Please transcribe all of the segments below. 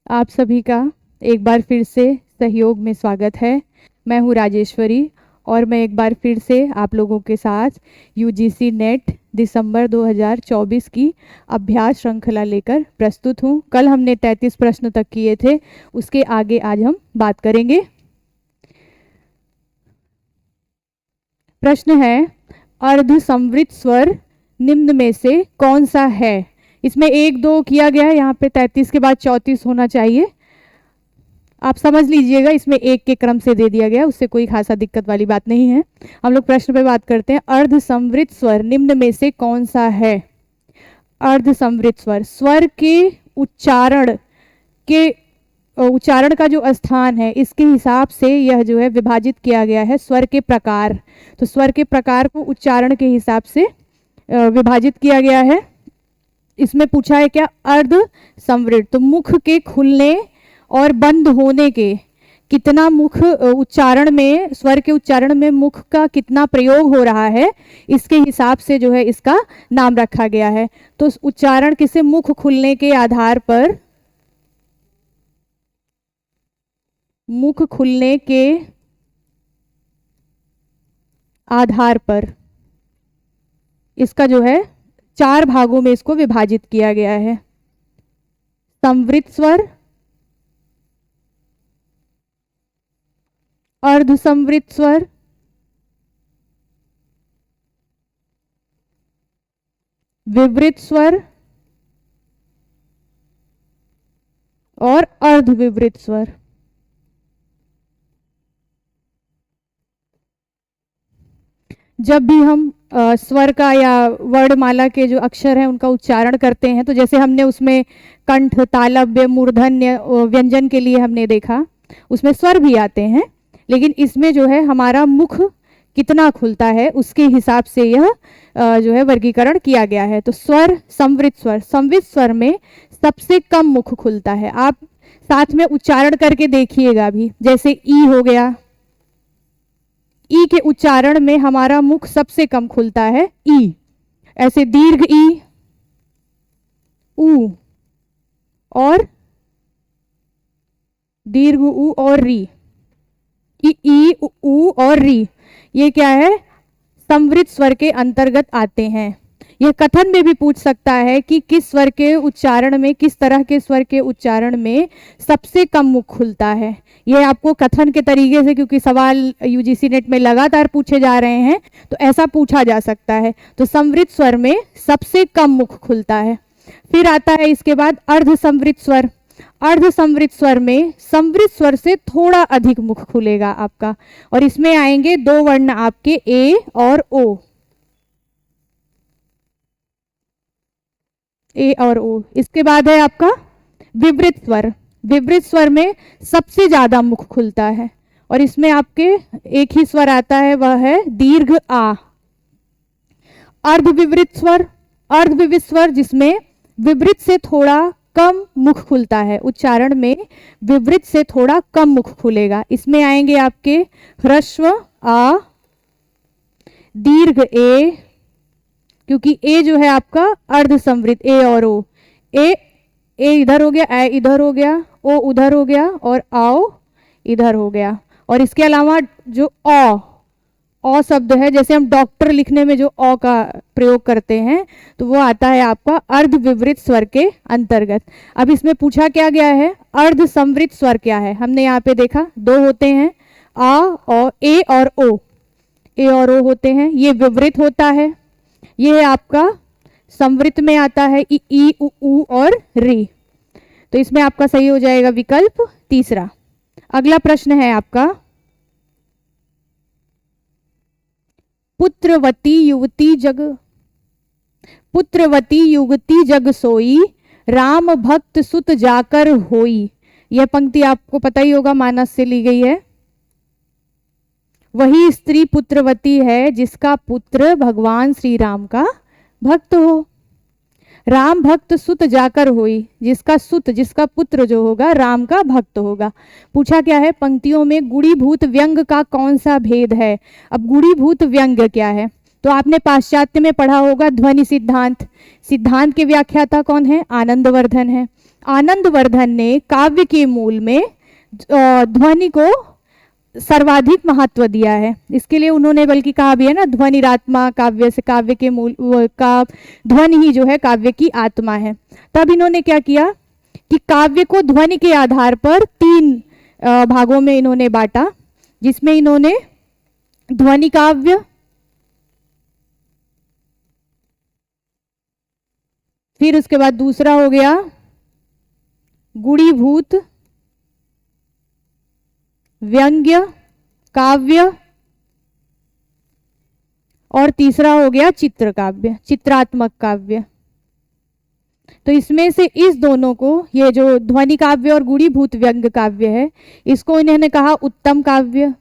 आप सभी का एक बार फिर से सहयोग में स्वागत है। मैं हूँ राजेश्वरी और मैं एक बार फिर से आप लोगों के साथ यूजीसी नेट दिसंबर 2024 की अभ्यास श्रृंखला लेकर प्रस्तुत हूँ। कल हमने 33 प्रश्न तक किए थे, उसके आगे आज हम बात करेंगे। प्रश्न है, अर्धसंवृत स्वर निम्न में से कौन सा है? इसमें 1 2 किया गया है, यहाँ पे 33 के बाद 34 होना चाहिए। आप समझ लीजिएगा, इसमें 1 के क्रम से दे दिया गया, उससे कोई खासा दिक्कत वाली बात नहीं है। हम लोग प्रश्न पे बात करते हैं। अर्धसंवृत स्वर निम्न में से कौन सा है? अर्धसंवृत स्वर, स्वर के उच्चारण का जो स्थान है, इसके हिसाब से यह जो है विभाजित किया गया है स्वर के प्रकार। तो स्वर के प्रकार को उच्चारण के हिसाब से विभाजित किया गया है। इसमें पूछा है क्या? अर्ध संवृत, तो मुख के खुलने और बंद होने के कितना मुख उच्चारण में, स्वर के उच्चारण में मुख का कितना प्रयोग हो रहा है, इसके हिसाब से जो है इसका नाम रखा गया है। तो उच्चारण किसे? मुख खुलने के आधार पर, मुख खुलने के आधार पर इसका जो है 4 भागों में इसको विभाजित किया गया है। संवृत स्वर, अर्धसंवृत स्वर, विवृत स्वर और अर्धविवृत स्वर। जब भी हम स्वर का या वर्णमाला के जो अक्षर हैं उनका उच्चारण करते हैं, तो जैसे हमने उसमें कंठ, तालव्य, मूर्धन्य, व्यंजन के लिए हमने देखा, उसमें स्वर भी आते हैं, लेकिन इसमें जो है हमारा मुख कितना खुलता है उसके हिसाब से यह जो है वर्गीकरण किया गया है। तो स्वर, संवृत स्वर, संवृत स्वर में सबसे कम मुख खुलता है। आप साथ में उच्चारण करके देखिएगा भी, जैसे ई हो गया, ई के उच्चारण में हमारा मुख सबसे कम खुलता है, ई। ऐसे दीर्घ ई, ऊ और दीर्घ ऊ और री, ई ऊ और री, ये क्या है? संवृत स्वर के अंतर्गत आते हैं। यह कथन में भी पूछ सकता है कि किस स्वर के उच्चारण में, किस तरह के स्वर के उच्चारण में सबसे कम मुख खुलता है। यह आपको कथन के तरीके से, क्योंकि सवाल यूजीसी नेट में लगातार पूछे जा रहे हैं, तो ऐसा पूछा जा सकता है। तो संवृत स्वर में सबसे कम मुख खुलता है। फिर आता है इसके बाद अर्धसंवृत स्वर। अर्धसंवृत स्वर में संवृत स्वर से थोड़ा अधिक मुख खुलेगा आपका, और इसमें आएंगे 2 वर्ण आपके, ए और ओ, ए और ओ। इसके बाद है आपका विवृत स्वर। विवृत स्वर में सबसे ज्यादा मुख खुलता है, और इसमें आपके एक ही स्वर आता है, वह है दीर्घ आ। अर्धविवृत स्वर, अर्धविवृत स्वर जिसमें विवृत से थोड़ा कम मुख खुलता है, उच्चारण में विवृत से थोड़ा कम मुख खुलेगा। इसमें आएंगे आपके ह्रस्व आ, दीर्घ ए, क्योंकि ए जो है आपका अर्धसंवृत, ए और ओ, ए इधर हो गया, ए इधर हो गया, ओ उधर हो गया, और आओ इधर हो गया। और इसके अलावा जो औ शब्द है, जैसे हम डॉक्टर लिखने में जो औ का प्रयोग करते हैं, तो वो आता है आपका अर्धविवृत स्वर के अंतर्गत। अब इसमें पूछा क्या गया है? अर्धसंवृत स्वर क्या है? हमने यहाँ पे देखा 2 होते हैं, आ और ए और ओ, ए और ओ होते हैं, ये विवृत होता है। ये आपका संवृत में आता है, ई ऊ और री। तो इसमें आपका सही हो जाएगा विकल्प तीसरा। अगला प्रश्न है आपका, पुत्रवती युवती जग सोई, राम भक्त सुत जाकर होई। यह पंक्ति आपको पता ही होगा, मानस से ली गई है। वही स्त्री पुत्रवती है जिसका पुत्र भगवान श्री राम का भक्त हो। राम भक्त सुत जाकर होई, जिसका सुत, जिसका पुत्र जो होगा राम का भक्त होगा। पूछा क्या है? पंक्तियों में गुणीभूत व्यंग का कौन सा भेद है? अब गुणीभूत व्यंग क्या है? तो आपने पाश्चात्य में पढ़ा होगा ध्वनि सिद्धांत। सिद्धांत के व्याख्याता कौन है? आनंदवर्धन है। आनंदवर्धन ने काव्य के मूल में ध्वनि को सर्वाधिक महत्व दिया है। इसके लिए उन्होंने बल्कि कहा भी है ना, ध्वनिरात्मा काव्य से, काव्य के मूल का ध्वनि ही जो है काव्य की आत्मा है। तब इन्होंने क्या किया कि काव्य को ध्वनि के आधार पर 3 भागों में इन्होंने बांटा, जिसमें इन्होंने ध्वनि काव्य, फिर उसके बाद दूसरा हो गया गुणीभूत व्यंग्य काव्य, और तीसरा हो गया चित्र काव्य, चित्रात्मक काव्य। तो इसमें से इस दोनों को, ये जो ध्वनि काव्य और गुणीभूत व्यंग्य काव्य है, इसको इन्होंने कहा उत्तम काव्य।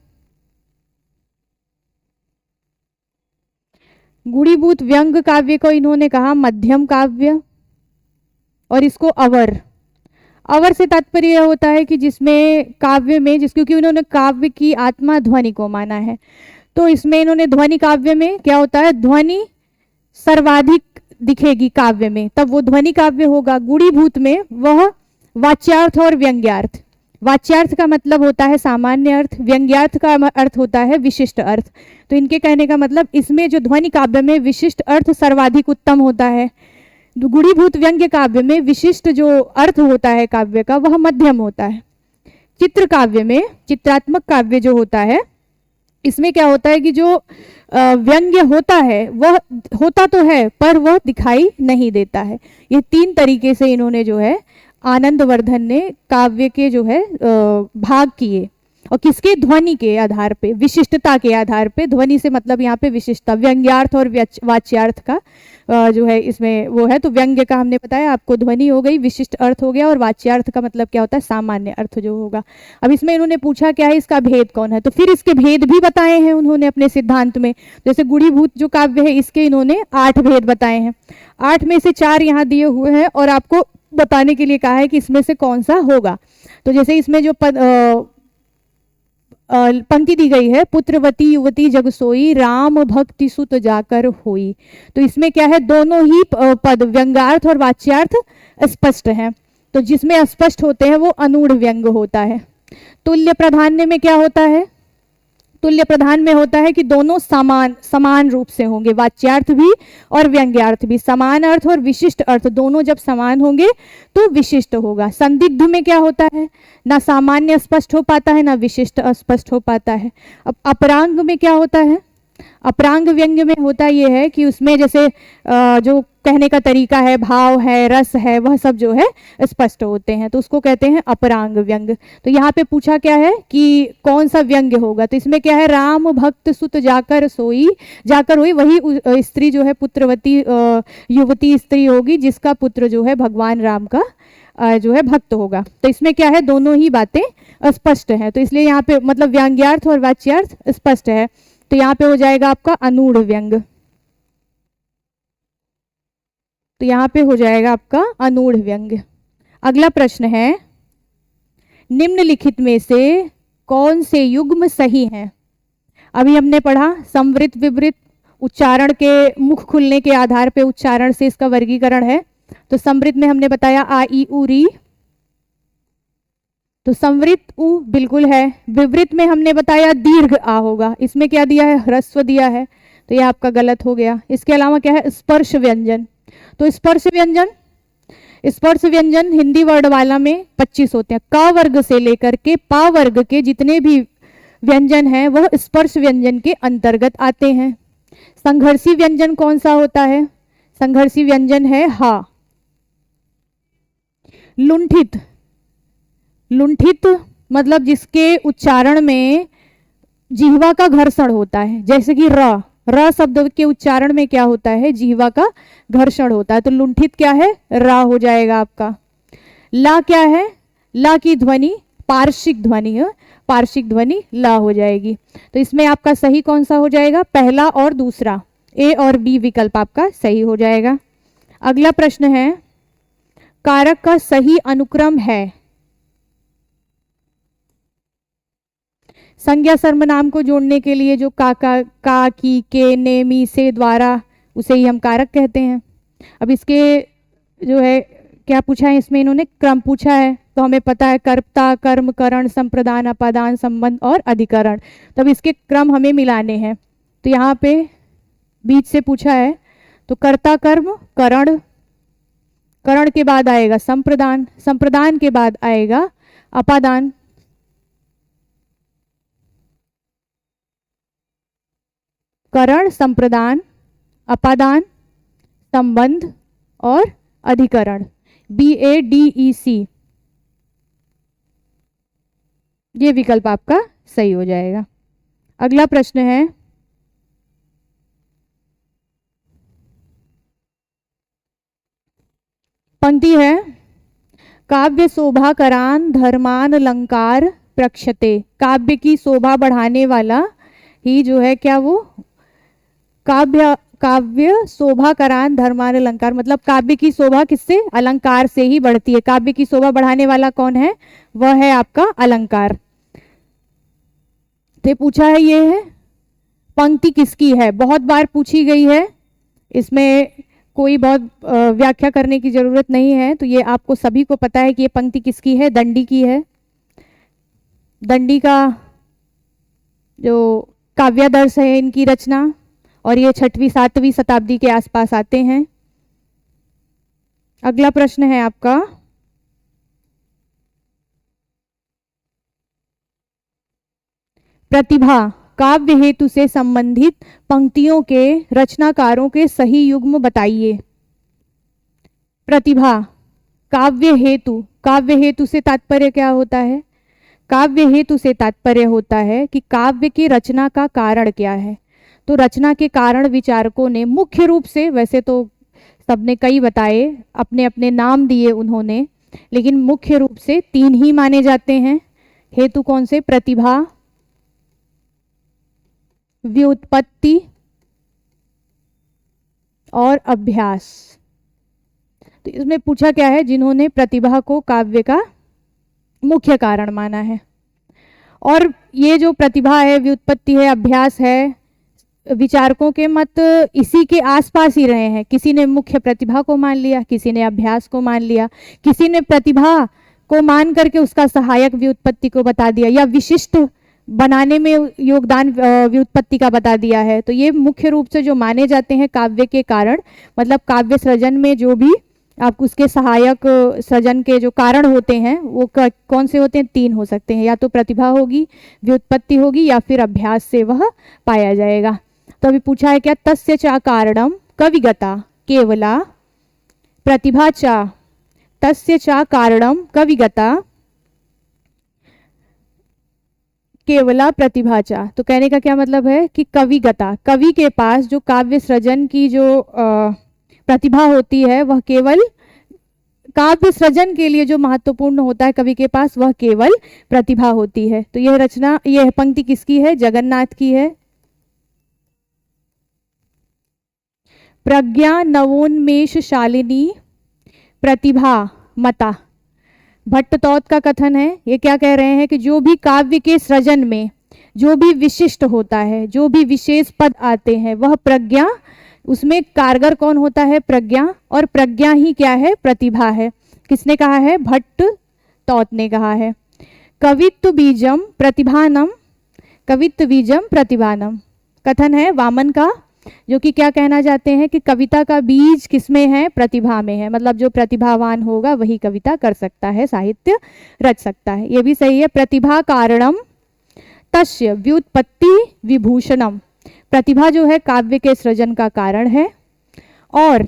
गुणीभूत व्यंग्य काव्य को इन्होंने कहा मध्यम काव्य, और इसको अवर। अवर से तात्पर्य होता है कि जिसमें काव्य में, क्योंकि उन्होंने काव्य की आत्मा ध्वनि को माना है, तो इसमें इन्होंने ध्वनि काव्य में क्या होता है, ध्वनि सर्वाधिक दिखेगी काव्य में, तब वो ध्वनि काव्य होगा। गुणीभूत में वह वाच्यार्थ और व्यंग्यार्थ, वाच्यार्थ का मतलब होता है सामान्य अर्थ, व्यंग्यार्थ का अर्थ होता है विशिष्ट अर्थ। तो इनके कहने का मतलब इसमें जो ध्वनि काव्य में विशिष्ट अर्थ सर्वाधिक उत्तम होता है, गुणीभूत व्यंग्य काव्य में विशिष्ट जो अर्थ होता है काव्य का वह मध्यम होता है। चित्र काव्य में, चित्रात्मक काव्य जो होता है, इसमें क्या होता है कि जो व्यंग्य होता है वह होता तो है पर वह दिखाई नहीं देता है। ये 3 तरीके से इन्होंने जो है आनंदवर्धन ने काव्य के जो है भाग किए, और किसके, ध्वनि के आधार पे, विशिष्टता के आधार पे। ध्वनि से मतलब यहाँ पे विशिष्टता, व्यंग्यार्थ और वाच्यार्थ का जो है इसमें वो है। तो व्यंग्य का हमने बताया आपको ध्वनि हो गई, विशिष्ट अर्थ हो गया, और वाच्यार्थ का मतलब क्या होता है, सामान्य अर्थ जो होगा। अब इसमें इन्होंने पूछा क्या है, इसका भेद कौन है, तो फिर इसके भेद भी बताए हैं उन्होंने अपने सिद्धांत में। जैसे गुणीभूत जो काव्य है इसके इन्होंने 8 भेद बताए हैं, 8 में से 4 यहाँ दिए हुए हैं, और आपको बताने के लिए कहा है कि इसमें से कौन सा होगा। तो जैसे इसमें जो पंक्ति दी गई है, पुत्रवती युवती जग सोई, राम भक्ति सुत जाकर होई, तो इसमें क्या है, दोनों ही पद व्यंग्यार्थ और वाच्यार्थ स्पष्ट हैं। तो जिसमें स्पष्ट होते हैं वो अनूढ़ व्यंग होता है। तुल्य प्राधान्य में क्या होता है, तुल्य प्रधान में होता है कि दोनों समान रूप से होंगे, वाच्यार्थ भी और व्यंग्यार्थ भी समान अर्थ और विशिष्ट अर्थ दोनों जब समान होंगे तो विशिष्ट होगा। संदिग्ध में क्या होता है, ना सामान्य स्पष्ट हो पाता है ना विशिष्ट अस्पष्ट हो पाता है। अब अपरांग में क्या होता है, अपरांग व्यंग्य में होता यह है कि उसमें जैसे जो कहने का तरीका है, भाव है, रस है, वह सब जो है स्पष्ट होते हैं, तो उसको कहते हैं अपरांग व्यंग्य। तो यहाँ पे पूछा क्या है कि कौन सा व्यंग्य होगा, तो इसमें क्या है, राम भक्त सुत जाकर सोई, जाकर हुई, वही स्त्री जो है पुत्रवती युवती स्त्री होगी जिसका पुत्र जो है भगवान राम का जो है भक्त होगा। तो इसमें क्या है, दोनों ही बातें स्पष्ट हैं, तो इसलिए यहाँ पे मतलब व्यंग्यार्थ और वाच्यार्थ स्पष्ट है, तो यहाँ पे हो जाएगा आपका अनूढ़ व्यंग। तो यहाँ पे हो जाएगा आपका अनूढ़ व्यंग। अगला प्रश्न है, निम्नलिखित में से कौन से युग्म सही हैं। अभी हमने पढ़ा संवृत विवृत, उच्चारण के मुख खुलने के आधार पे उच्चारण से इसका वर्गीकरण है। तो संवृत में हमने बताया आ ई उ री, तो संवृत उ बिल्कुल है। विवृत में हमने बताया दीर्घ आ होगा, इसमें क्या दिया है, ह्रस्व दिया है, तो ये आपका गलत हो गया। इसके अलावा क्या है, स्पर्श व्यंजन, तो स्पर्श व्यंजन हिंदी वर्णमाला में 25 होते हैं। क वर्ग से लेकर के पा वर्ग के जितने भी व्यंजन हैं वह स्पर्श व्यंजन के अंतर्गत आते हैं। संघर्षी व्यंजन कौन सा होता है, संघर्षी व्यंजन है हा। लुंठित, लुंठित मतलब जिसके उच्चारण में जिह्वा का घर्षण होता है, जैसे कि र शब्द के उच्चारण में क्या होता है, जिह्वा का घर्षण होता है, तो लुंठित क्या है, रा हो जाएगा आपका। ला क्या है, ला की ध्वनि पार्श्विक ध्वनि है, पार्श्विक ध्वनि ला हो जाएगी। तो इसमें आपका सही कौन सा हो जाएगा, पहला और दूसरा, ए और बी विकल्प आपका सही हो जाएगा। अगला प्रश्न है, कारक का सही अनुक्रम है। संज्ञा सर्वनाम को जोड़ने के लिए जो का, की, के, ने, मी, से द्वारा, उसे ही हम कारक कहते हैं। अब इसके जो है क्या पूछा है इसमें, इन्होंने क्रम पूछा है, तो हमें पता है कर्ता, कर्म, करण, संप्रदान, अपादान, संबंध और अधिकरण। तब इसके क्रम हमें मिलाने हैं। तो यहाँ पे बीच से पूछा है, तो कर्ता, कर्म, करण, करण के बाद आएगा संप्रदान, संप्रदान के बाद आएगा अपादान, करण, संप्रदान, अपादान, संबंध और अधिकरण, BADEC। ये विकल्प आपका सही हो जाएगा। अगला प्रश्न है, पंक्ति है, काव्य शोभा करान धर्मान अलंकार प्रक्षते। काव्य की शोभा बढ़ाने वाला ही जो है क्या, वो काव्य, काव्य शोभा करान धर्मान अलंकार, मतलब काव्य की शोभा किससे, अलंकार से ही बढ़ती है। काव्य की शोभा बढ़ाने वाला कौन है, वह है आपका अलंकार। तो पूछा है, ये है पंक्ति किसकी है, बहुत बार पूछी गई है, इसमें कोई बहुत व्याख्या करने की जरूरत नहीं है। तो ये आपको सभी को पता है कि ये पंक्ति किसकी है, दंडी की है। दंडी का जो काव्यादर्श है इनकी रचना, और ये 6वीं 7वीं शताब्दी के आसपास आते हैं। अगला प्रश्न है आपका, प्रतिभा काव्य हेतु से संबंधित पंक्तियों के रचनाकारों के सही युग्म बताइए। प्रतिभा काव्य हेतु, काव्य हेतु से तात्पर्य क्या होता है, काव्य हेतु से तात्पर्य होता है कि काव्य की रचना का कारण क्या है। तो रचना के कारण विचारकों ने मुख्य रूप से, वैसे तो सबने कई बताए, अपने अपने नाम दिए उन्होंने, लेकिन मुख्य रूप से 3 ही माने जाते हैं हेतु। कौन से, प्रतिभा, व्युत्पत्ति और अभ्यास। तो इसमें पूछा क्या है, जिन्होंने प्रतिभा को काव्य का मुख्य कारण माना है। और ये जो प्रतिभा है, व्युत्पत्ति है, अभ्यास है, विचारकों के मत इसी के आसपास ही रहे हैं। किसी ने मुख्य प्रतिभा को मान लिया, किसी ने अभ्यास को मान लिया, किसी ने प्रतिभा को मान करके उसका सहायक व्युत्पत्ति को बता दिया, या विशिष्ट बनाने में योगदान व्युत्पत्ति का बता दिया है। तो ये मुख्य रूप से जो माने जाते हैं काव्य के कारण, मतलब काव्य सृजन में जो भी आप उसके सहायक सृजन के जो कारण होते हैं वो कौन से होते हैं, 3 हो सकते हैं, या तो प्रतिभा होगी, व्युत्पत्ति होगी, या फिर अभ्यास से वह पाया जाएगा। तो अभी पूछा है क्या, तस्य चा कारणम कविगता केवला प्रतिभा चा, तस्य चा कारणम कविगता केवला प्रतिभा चा। तो कहने का क्या मतलब है कि कविगता, कवि के पास जो काव्य सृजन की जो प्रतिभा होती है, वह केवल काव्य सृजन के लिए जो महत्वपूर्ण होता है कवि के पास, वह केवल प्रतिभा होती है। तो यह रचना, यह पंक्ति किसकी है, जगन्नाथ की है। प्रज्ञा नवोन्मेष शालिनी प्रतिभा मता, भट्टतौत का कथन है। ये क्या कह रहे हैं कि जो भी काव्य के सृजन में जो भी विशिष्ट होता है, जो भी विशेष पद आते हैं, वह प्रज्ञा, उसमें कारगर कौन होता है, प्रज्ञा, और प्रज्ञा ही क्या है, प्रतिभा है। किसने कहा है, भट्टतौत ने कहा है। कवित्व बीजम प्रतिभानम, कवित्व बीजम प्रतिभानम कथन है वामन का, जो कि क्या कहना चाहते हैं कि कविता का बीज किसमें है, प्रतिभा में है। मतलब जो प्रतिभावान होगा वही कविता कर सकता है, साहित्य रच सकता है। ये भी सही है। प्रतिभा कारणम तस्य व्युत्पत्ति विभूषणम, प्रतिभा जो है काव्य के सृजन का कारण है। और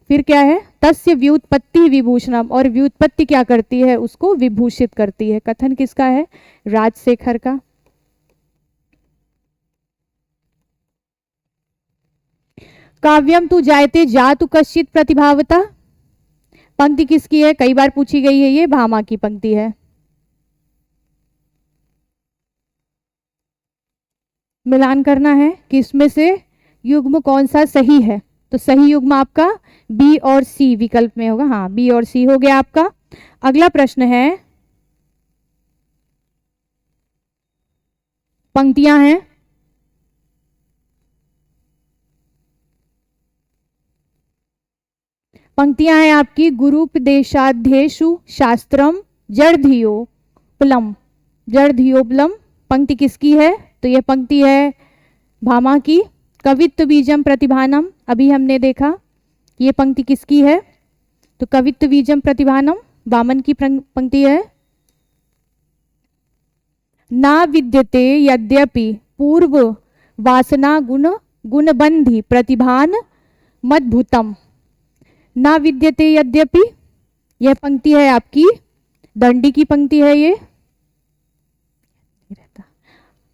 फिर क्या है, तस्य व्युत्पत्ति विभूषणम, और व्युत्पत्ति क्या करती है, उसको विभूषित करती है। कथन किसका है, राजशेखर का। काव्यम तु जायते जातु कश्चित प्रतिभावता, पंक्ति किसकी है, कई बार पूछी गई है, ये भामा की पंक्ति है। मिलान करना है कि इसमें से युग्म कौन सा सही है। तो सही युग्म आपका बी और सी विकल्प में होगा। हाँ, बी और सी हो गया आपका। अगला प्रश्न है, पंक्तियां हैं, पंक्तियां हैं आपकी, गुरुपदेशाध्येषु शास्त्रम जड़धियोपलम। जड़धियोपलम पंक्ति किसकी है? तो ये पंक्ति है भामा की। कवित्व बीजम प्रतिभानम, अभी हमने देखा ये पंक्ति किसकी है? तो कवित्व बीजम प्रतिभानम वामन की पंक्ति है। ना विद्यते यद्यपि पूर्व वासना गुण गुणबंधी प्रतिभान मद्भुतम। ना विद्यते यद्यपि, यह पंक्ति है आपकी दंडी की पंक्ति है ये।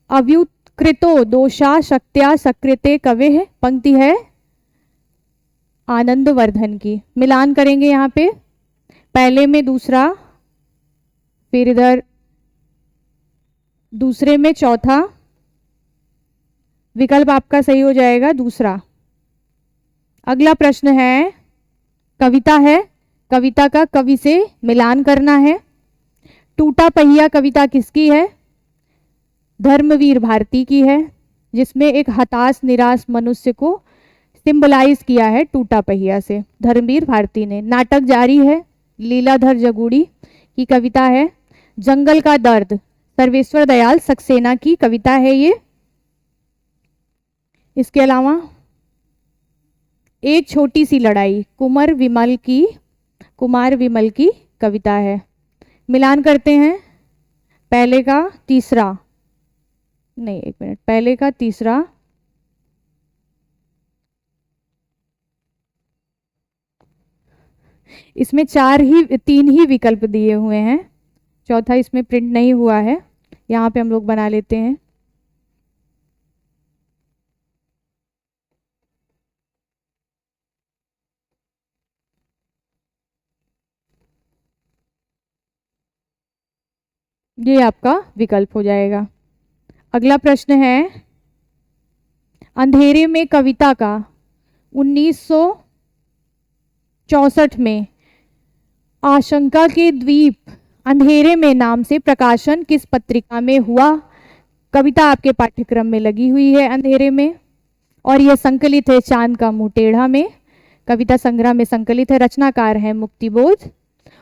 अव्युत्कृतो दोषा शक्त्या सकृते कवे है, पंक्ति है आनंदवर्धन की। मिलान करेंगे यहाँ पे, पहले में दूसरा, फिर इधर दूसरे में चौथा, विकल्प आपका सही हो जाएगा दूसरा। अगला प्रश्न है, कविता है, कविता का कवि से मिलान करना है। टूटा पहिया कविता किसकी है? धर्मवीर भारती की है, जिसमें एक हताश निराश मनुष्य को सिंबलाइज किया है टूटा पहिया से, धर्मवीर भारती ने। नाटक जारी है, लीलाधर जगूड़ी की कविता है। जंगल का दर्द, सर्वेश्वर दयाल सक्सेना की कविता है ये। इसके अलावा एक छोटी सी लड़ाई, कुमार विमल की कविता है। मिलान करते हैं, पहले का तीसरा, नहीं एक मिनट, पहले का तीसरा, इसमें तीन ही विकल्प दिए हुए हैं, चौथा इसमें प्रिंट नहीं हुआ है, यहाँ पे हम लोग बना लेते हैं। ये आपका विकल्प हो जाएगा। अगला प्रश्न है, अंधेरे में कविता का 1964 में आशंका के द्वीप अंधेरे में नाम से प्रकाशन किस पत्रिका में हुआ? कविता आपके पाठ्यक्रम में लगी हुई है अंधेरे में, और यह संकलित है चांद का मुंह टेढ़ा में, कविता संग्रह में संकलित है। रचनाकार है मुक्तिबोध,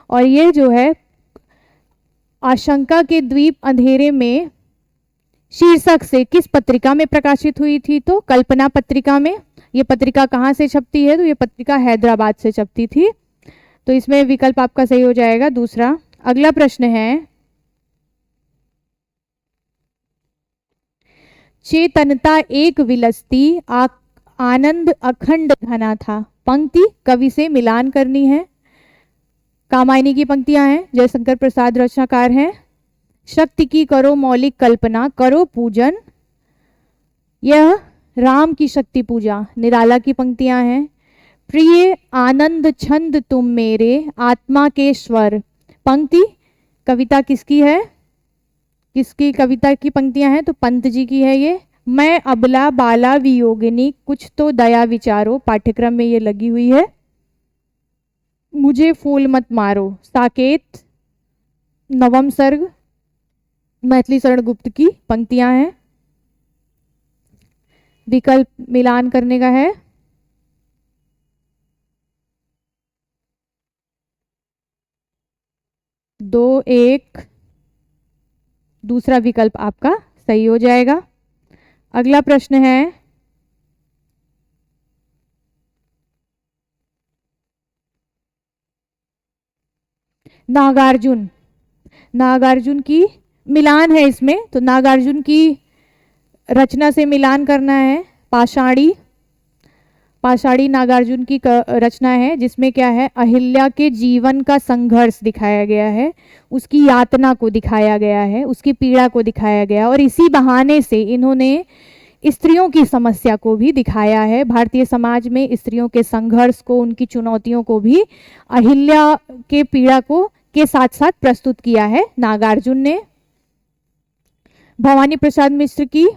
और ये जो है आशंका के द्वीप अंधेरे में शीर्षक से किस पत्रिका में प्रकाशित हुई थी? तो कल्पना पत्रिका में। ये पत्रिका कहाँ से छपती है? तो ये पत्रिका हैदराबाद से छपती थी, तो इसमें विकल्प आपका सही हो जाएगा दूसरा। अगला प्रश्न है, चेतनता एक विलसती आनंद अखंड घना था, पंक्ति कवि से मिलान करनी है। कामायनी की पंक्तियां हैं, जयशंकर प्रसाद रचनाकार हैं। शक्ति की करो मौलिक कल्पना, करो पूजन, यह राम की शक्ति पूजा, निराला की पंक्तियां हैं। प्रिय आनंद छंद तुम मेरे आत्मा के स्वर, पंक्ति कविता किसकी है? किसकी कविता की पंक्तियां हैं? तो पंत जी की है ये। मैं अबला बाला वियोगिनी कुछ तो दया विचारो, पाठ्यक्रम में ये लगी हुई है। मुझे फूल मत मारो, साकेत नवम सर्ग, मैथिली शरण गुप्त की पंक्तियां हैं। विकल्प मिलान करने का है। दो एक, दूसरा विकल्प आपका सही हो जाएगा। अगला प्रश्न है, नागार्जुन, नागार्जुन की मिलान है इसमें, तो नागार्जुन की रचना से मिलान करना है। पाषाणी, पाषाणी नागार्जुन की रचना है, जिसमें क्या है, अहिल्या के जीवन का संघर्ष दिखाया गया है, उसकी यातना को दिखाया गया है, उसकी पीड़ा को दिखाया गया, और इसी बहाने से इन्होंने स्त्रियों की समस्या को भी दिखाया है। भारतीय समाज में स्त्रियों के संघर्ष को, उनकी चुनौतियों को भी अहिल्या के पीड़ा को के साथ साथ प्रस्तुत किया है नागार्जुन ने। भवानी प्रसाद मिश्र की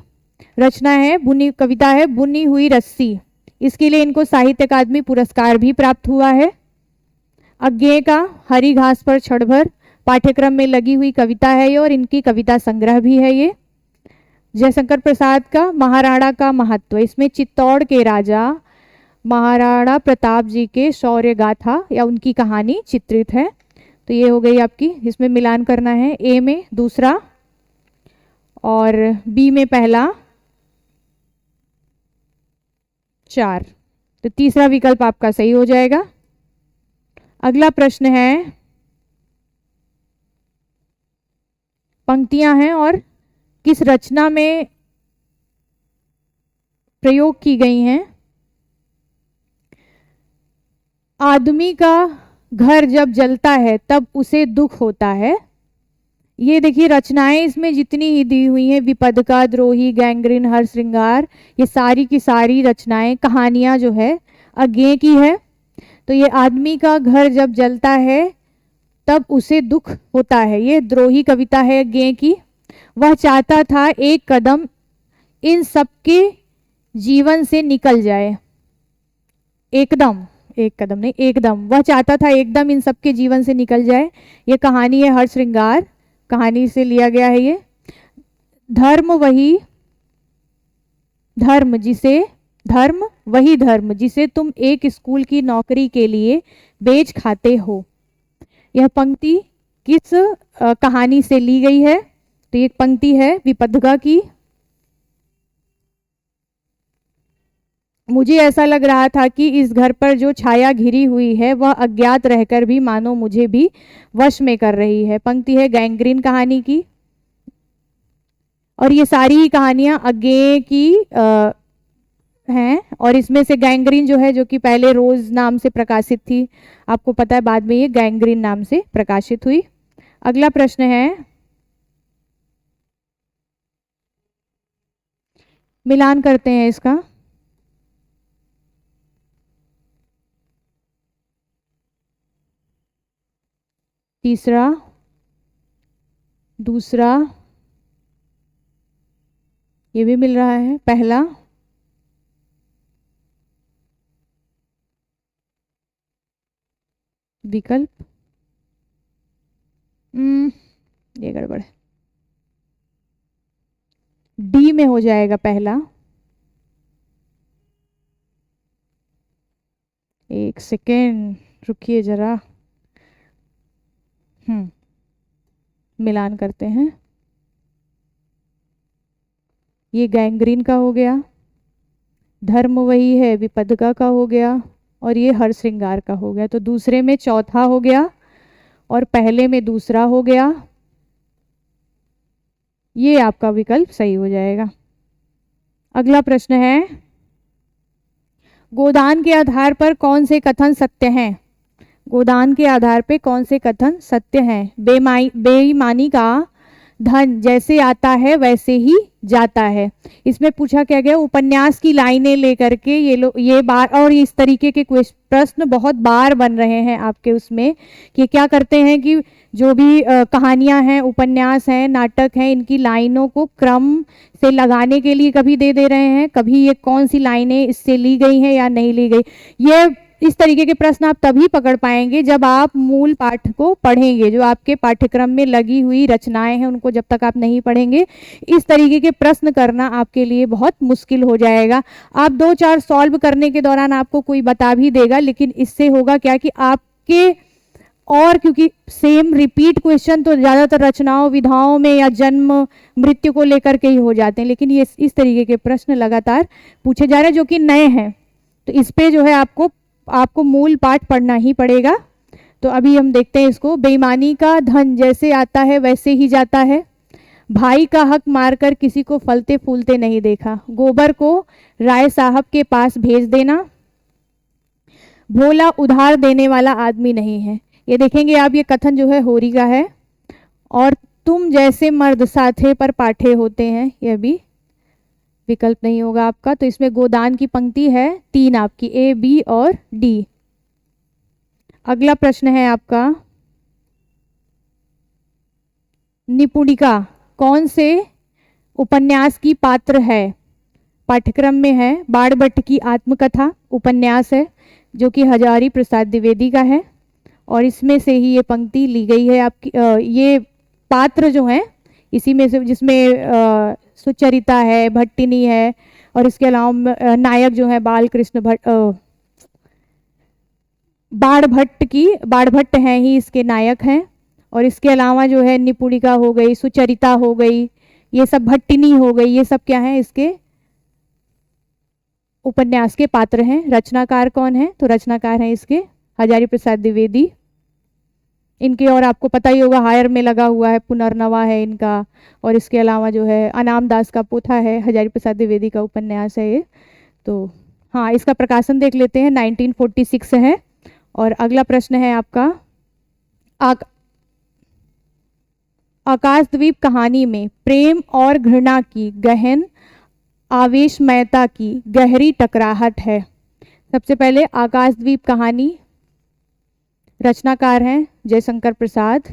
रचना है, कविता है बुनी हुई रस्सी, इसके लिए इनको साहित्य अकादमी पुरस्कार भी प्राप्त हुआ है। अज्ञेय का हरी घास पर क्षणभर, पाठ्यक्रम में लगी हुई कविता है ये, और इनकी कविता संग्रह भी है ये। जयशंकर प्रसाद का महाराणा का महत्व, इसमें चित्तौड़ के राजा महाराणा प्रताप जी के शौर्य गाथा या उनकी कहानी चित्रित है। तो ये हो गई आपकी, इसमें मिलान करना है, ए में दूसरा और बी में पहला 4। तो तीसरा विकल्प आपका सही हो जाएगा। अगला प्रश्न है, पंक्तियां हैं और किस रचना में प्रयोग की गई हैं। आदमी का घर जब जलता है तब उसे दुख होता है। ये देखिए रचनाएं इसमें जितनी ही दी हुई हैं, विपदका, द्रोही, गैंग्रीन, हरश्रृंगार, ये सारी की सारी रचनाएं, कहानियां जो है अज्ञेय की है। तो ये आदमी का घर जब जलता है तब उसे दुख होता है, ये द्रोही कविता है अज्ञेय की। वह चाहता था एक कदम इन सबके जीवन से निकल जाए, एकदम, एक कदम नहीं एकदम, वह चाहता था एकदम इन सबके जीवन से निकल जाए। ये कहानी है हरश्रृंगार, कहानी से लिया गया है ये। धर्म वही धर्म जिसे तुम एक स्कूल की नौकरी के लिए बेच खाते हो। यह पंक्ति किस कहानी से ली गई है। तो एक पंक्ति है विपदका की। मुझे ऐसा लग रहा था कि इस घर पर जो छाया घिरी हुई है वह अज्ञात रहकर भी मानो मुझे भी वश में कर रही है। पंक्ति है गैंग्रीन कहानी की। और ये सारी ही कहानियां अज्ञेय की हैं। और इसमें से गैंग्रीन जो है, जो कि पहले रोज नाम से प्रकाशित थी, आपको पता है बाद में ये गैंग्रीन नाम से प्रकाशित हुई। अगला प्रश्न है, मिलान करते हैं इसका। तीसरा, दूसरा, ये भी मिल रहा है, पहला, विकल्प, ये गड़बड़ है, डी में हो जाएगा पहला। एक सेकेंड रुकिए जरा, मिलान करते हैं। ये गैंग्रीन का हो गया, धर्म वही है विपदका का हो गया, और ये हरश्रृंगार का हो गया। तो दूसरे में चौथा हो गया और पहले में दूसरा हो गया। ये आपका विकल्प सही हो जाएगा। अगला प्रश्न है, गोदान के आधार पर कौन से कथन सत्य हैं। गोदान के आधार पे कौन से कथन सत्य हैं। बेईमानी का धन जैसे आता है वैसे ही जाता है। इसमें पूछा क्या गया, उपन्यास की लाइनें लेकर के ये बार, और इस तरीके के प्रश्न बहुत बार बन रहे हैं आपके उसमें, कि क्या करते हैं कि जो भी कहानियां हैं, उपन्यास हैं, नाटक हैं, इनकी लाइनों को क्रम से लगाने के लिए कभी दे रहे हैं, कभी ये कौन सी लाइनें इससे ली गई हैं या नहीं ली गई। ये इस तरीके के प्रश्न आप तभी पकड़ पाएंगे जब आप मूल पाठ को पढ़ेंगे। जो आपके पाठ्यक्रम में लगी हुई रचनाएं हैं उनको जब तक आप नहीं पढ़ेंगे, इस तरीके के प्रश्न करना आपके लिए बहुत मुश्किल हो जाएगा। आप 2-4 सॉल्व करने के दौरान आपको कोई बता भी देगा, लेकिन इससे होगा क्या कि आपके, और क्योंकि सेम रिपीट क्वेश्चन तो ज़्यादातर रचनाओं, विधाओं में या जन्म मृत्यु को लेकर के ही हो जाते हैं, लेकिन ये इस तरीके के प्रश्न लगातार पूछे जा रहे हैं जो कि नए हैं। तो इस पे जो है आपको मूल पाठ पढ़ना ही पड़ेगा। तो अभी हम देखते हैं इसको। बेईमानी का धन जैसे आता है वैसे ही जाता है। भाई का हक मारकर किसी को फलते फूलते नहीं देखा। गोबर को राय साहब के पास भेज देना। भोला उधार देने वाला आदमी नहीं है। ये देखेंगे आप, ये कथन जो है होरी का है। और तुम जैसे मर्द साथे पर पाठे होते हैं, यह भी विकल्प नहीं होगा आपका। तो इसमें गोदान की पंक्ति है 3 आपकी, ए, बी और डी। अगला प्रश्न है आपका, निपुणिका कौन से उपन्यास की पात्र है। पाठ्यक्रम में है बाणभट्ट की आत्मकथा उपन्यास है, जो कि हजारी प्रसाद द्विवेदी का है, और इसमें से ही ये पंक्ति ली गई है आपकी। ये पात्र जो हैं इसी में से, जिसमें सुचरिता है, भट्टिनी है, और इसके अलावा नायक जो है बाल कृष्ण भट्ट, बाण भट्ट हैं ही इसके नायक हैं। और इसके अलावा जो है निपुणिका हो गई, सुचरिता हो गई, ये सब भट्टिनी हो गई, ये सब क्या है इसके उपन्यास के पात्र हैं। रचनाकार कौन है? तो रचनाकार हैं इसके हजारी प्रसाद द्विवेदी। इनके और आपको पता ही होगा हायर में लगा हुआ है, पुनर्नवा है इनका, और इसके अलावा जो है अनाम दास का पोथा है, हजारी प्रसाद द्विवेदी का उपन्यास है ये। तो हाँ, इसका प्रकाशन देख लेते हैं, 1946 है। और अगला प्रश्न है आपका, आकाशद्वीप कहानी में प्रेम और घृणा की गहन आवेशमयता की गहरी टकराहट है। सबसे पहले आकाशद्वीप कहानी, रचनाकार हैं जयशंकर प्रसाद।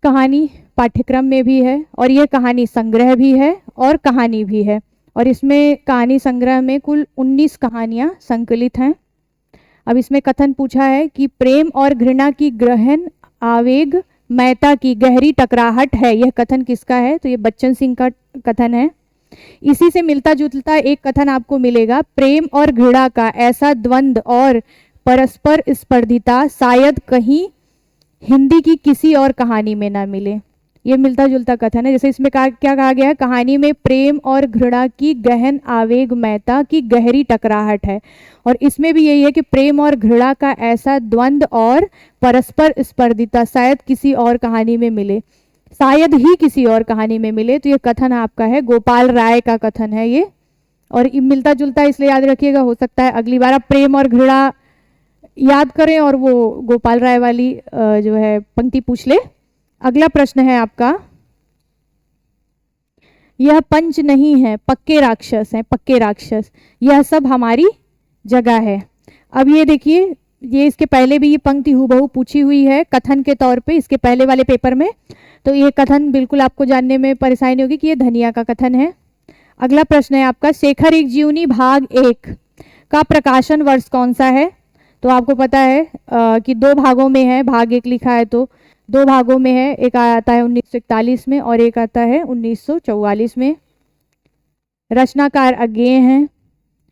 कहानी पाठ्यक्रम में भी है और यह कहानी संग्रह भी है और कहानी भी है। और इसमें कहानी संग्रह में कुल 19 कहानियां संकलित हैं। अब इसमें कथन पूछा है कि प्रेम और घृणा की गहन आवेग मयता की गहरी टकराहट है। यह कथन किसका है? तो ये बच्चन सिंह का कथन है। इसी से मिलता जुलता एक कथन आपको मिलेगा, प्रेम और घृणा का ऐसा द्वंद्व और परस्पर स्पर्धिता शायद कहीं हिंदी की किसी और कहानी में ना मिले। ये मिलता जुलता कथन है। जैसे इसमें क्या कहा गया है, कहानी में प्रेम और घृणा की गहन आवेगमयता की गहरी टकराहट है, और इसमें भी यही है कि प्रेम और घृणा का ऐसा द्वंद्व और परस्पर स्पर्धिता शायद किसी और कहानी में मिले, शायद ही किसी और कहानी में मिले। तो ये कथन आपका है, गोपाल राय का कथन है ये। और मिलता जुलता इसलिए याद रखिएगा, हो सकता है अगली बार आप प्रेम और घृणा याद करें और वो गोपाल राय वाली जो है पंक्ति पूछ ले। अगला प्रश्न है आपका, यह पंच नहीं है, पक्के राक्षस हैं, पक्के राक्षस, यह सब हमारी जगह है। अब ये देखिए, ये इसके पहले भी ये पंक्ति हूबहू पूछी हुई है कथन के तौर पे इसके पहले वाले पेपर में। तो ये कथन बिल्कुल आपको जानने में परेशानी होगी कि ये धनिया का कथन है। अगला प्रश्न है आपका, शेखर एक जीवनी भाग 1 का प्रकाशन वर्ष कौन सा है? तो आपको पता है कि 2 भागों में है, भाग 1 लिखा है तो 2 भागों में है, एक आता है 1941 में और एक आता है 1944 में। रचनाकार अज्ञेय हैं।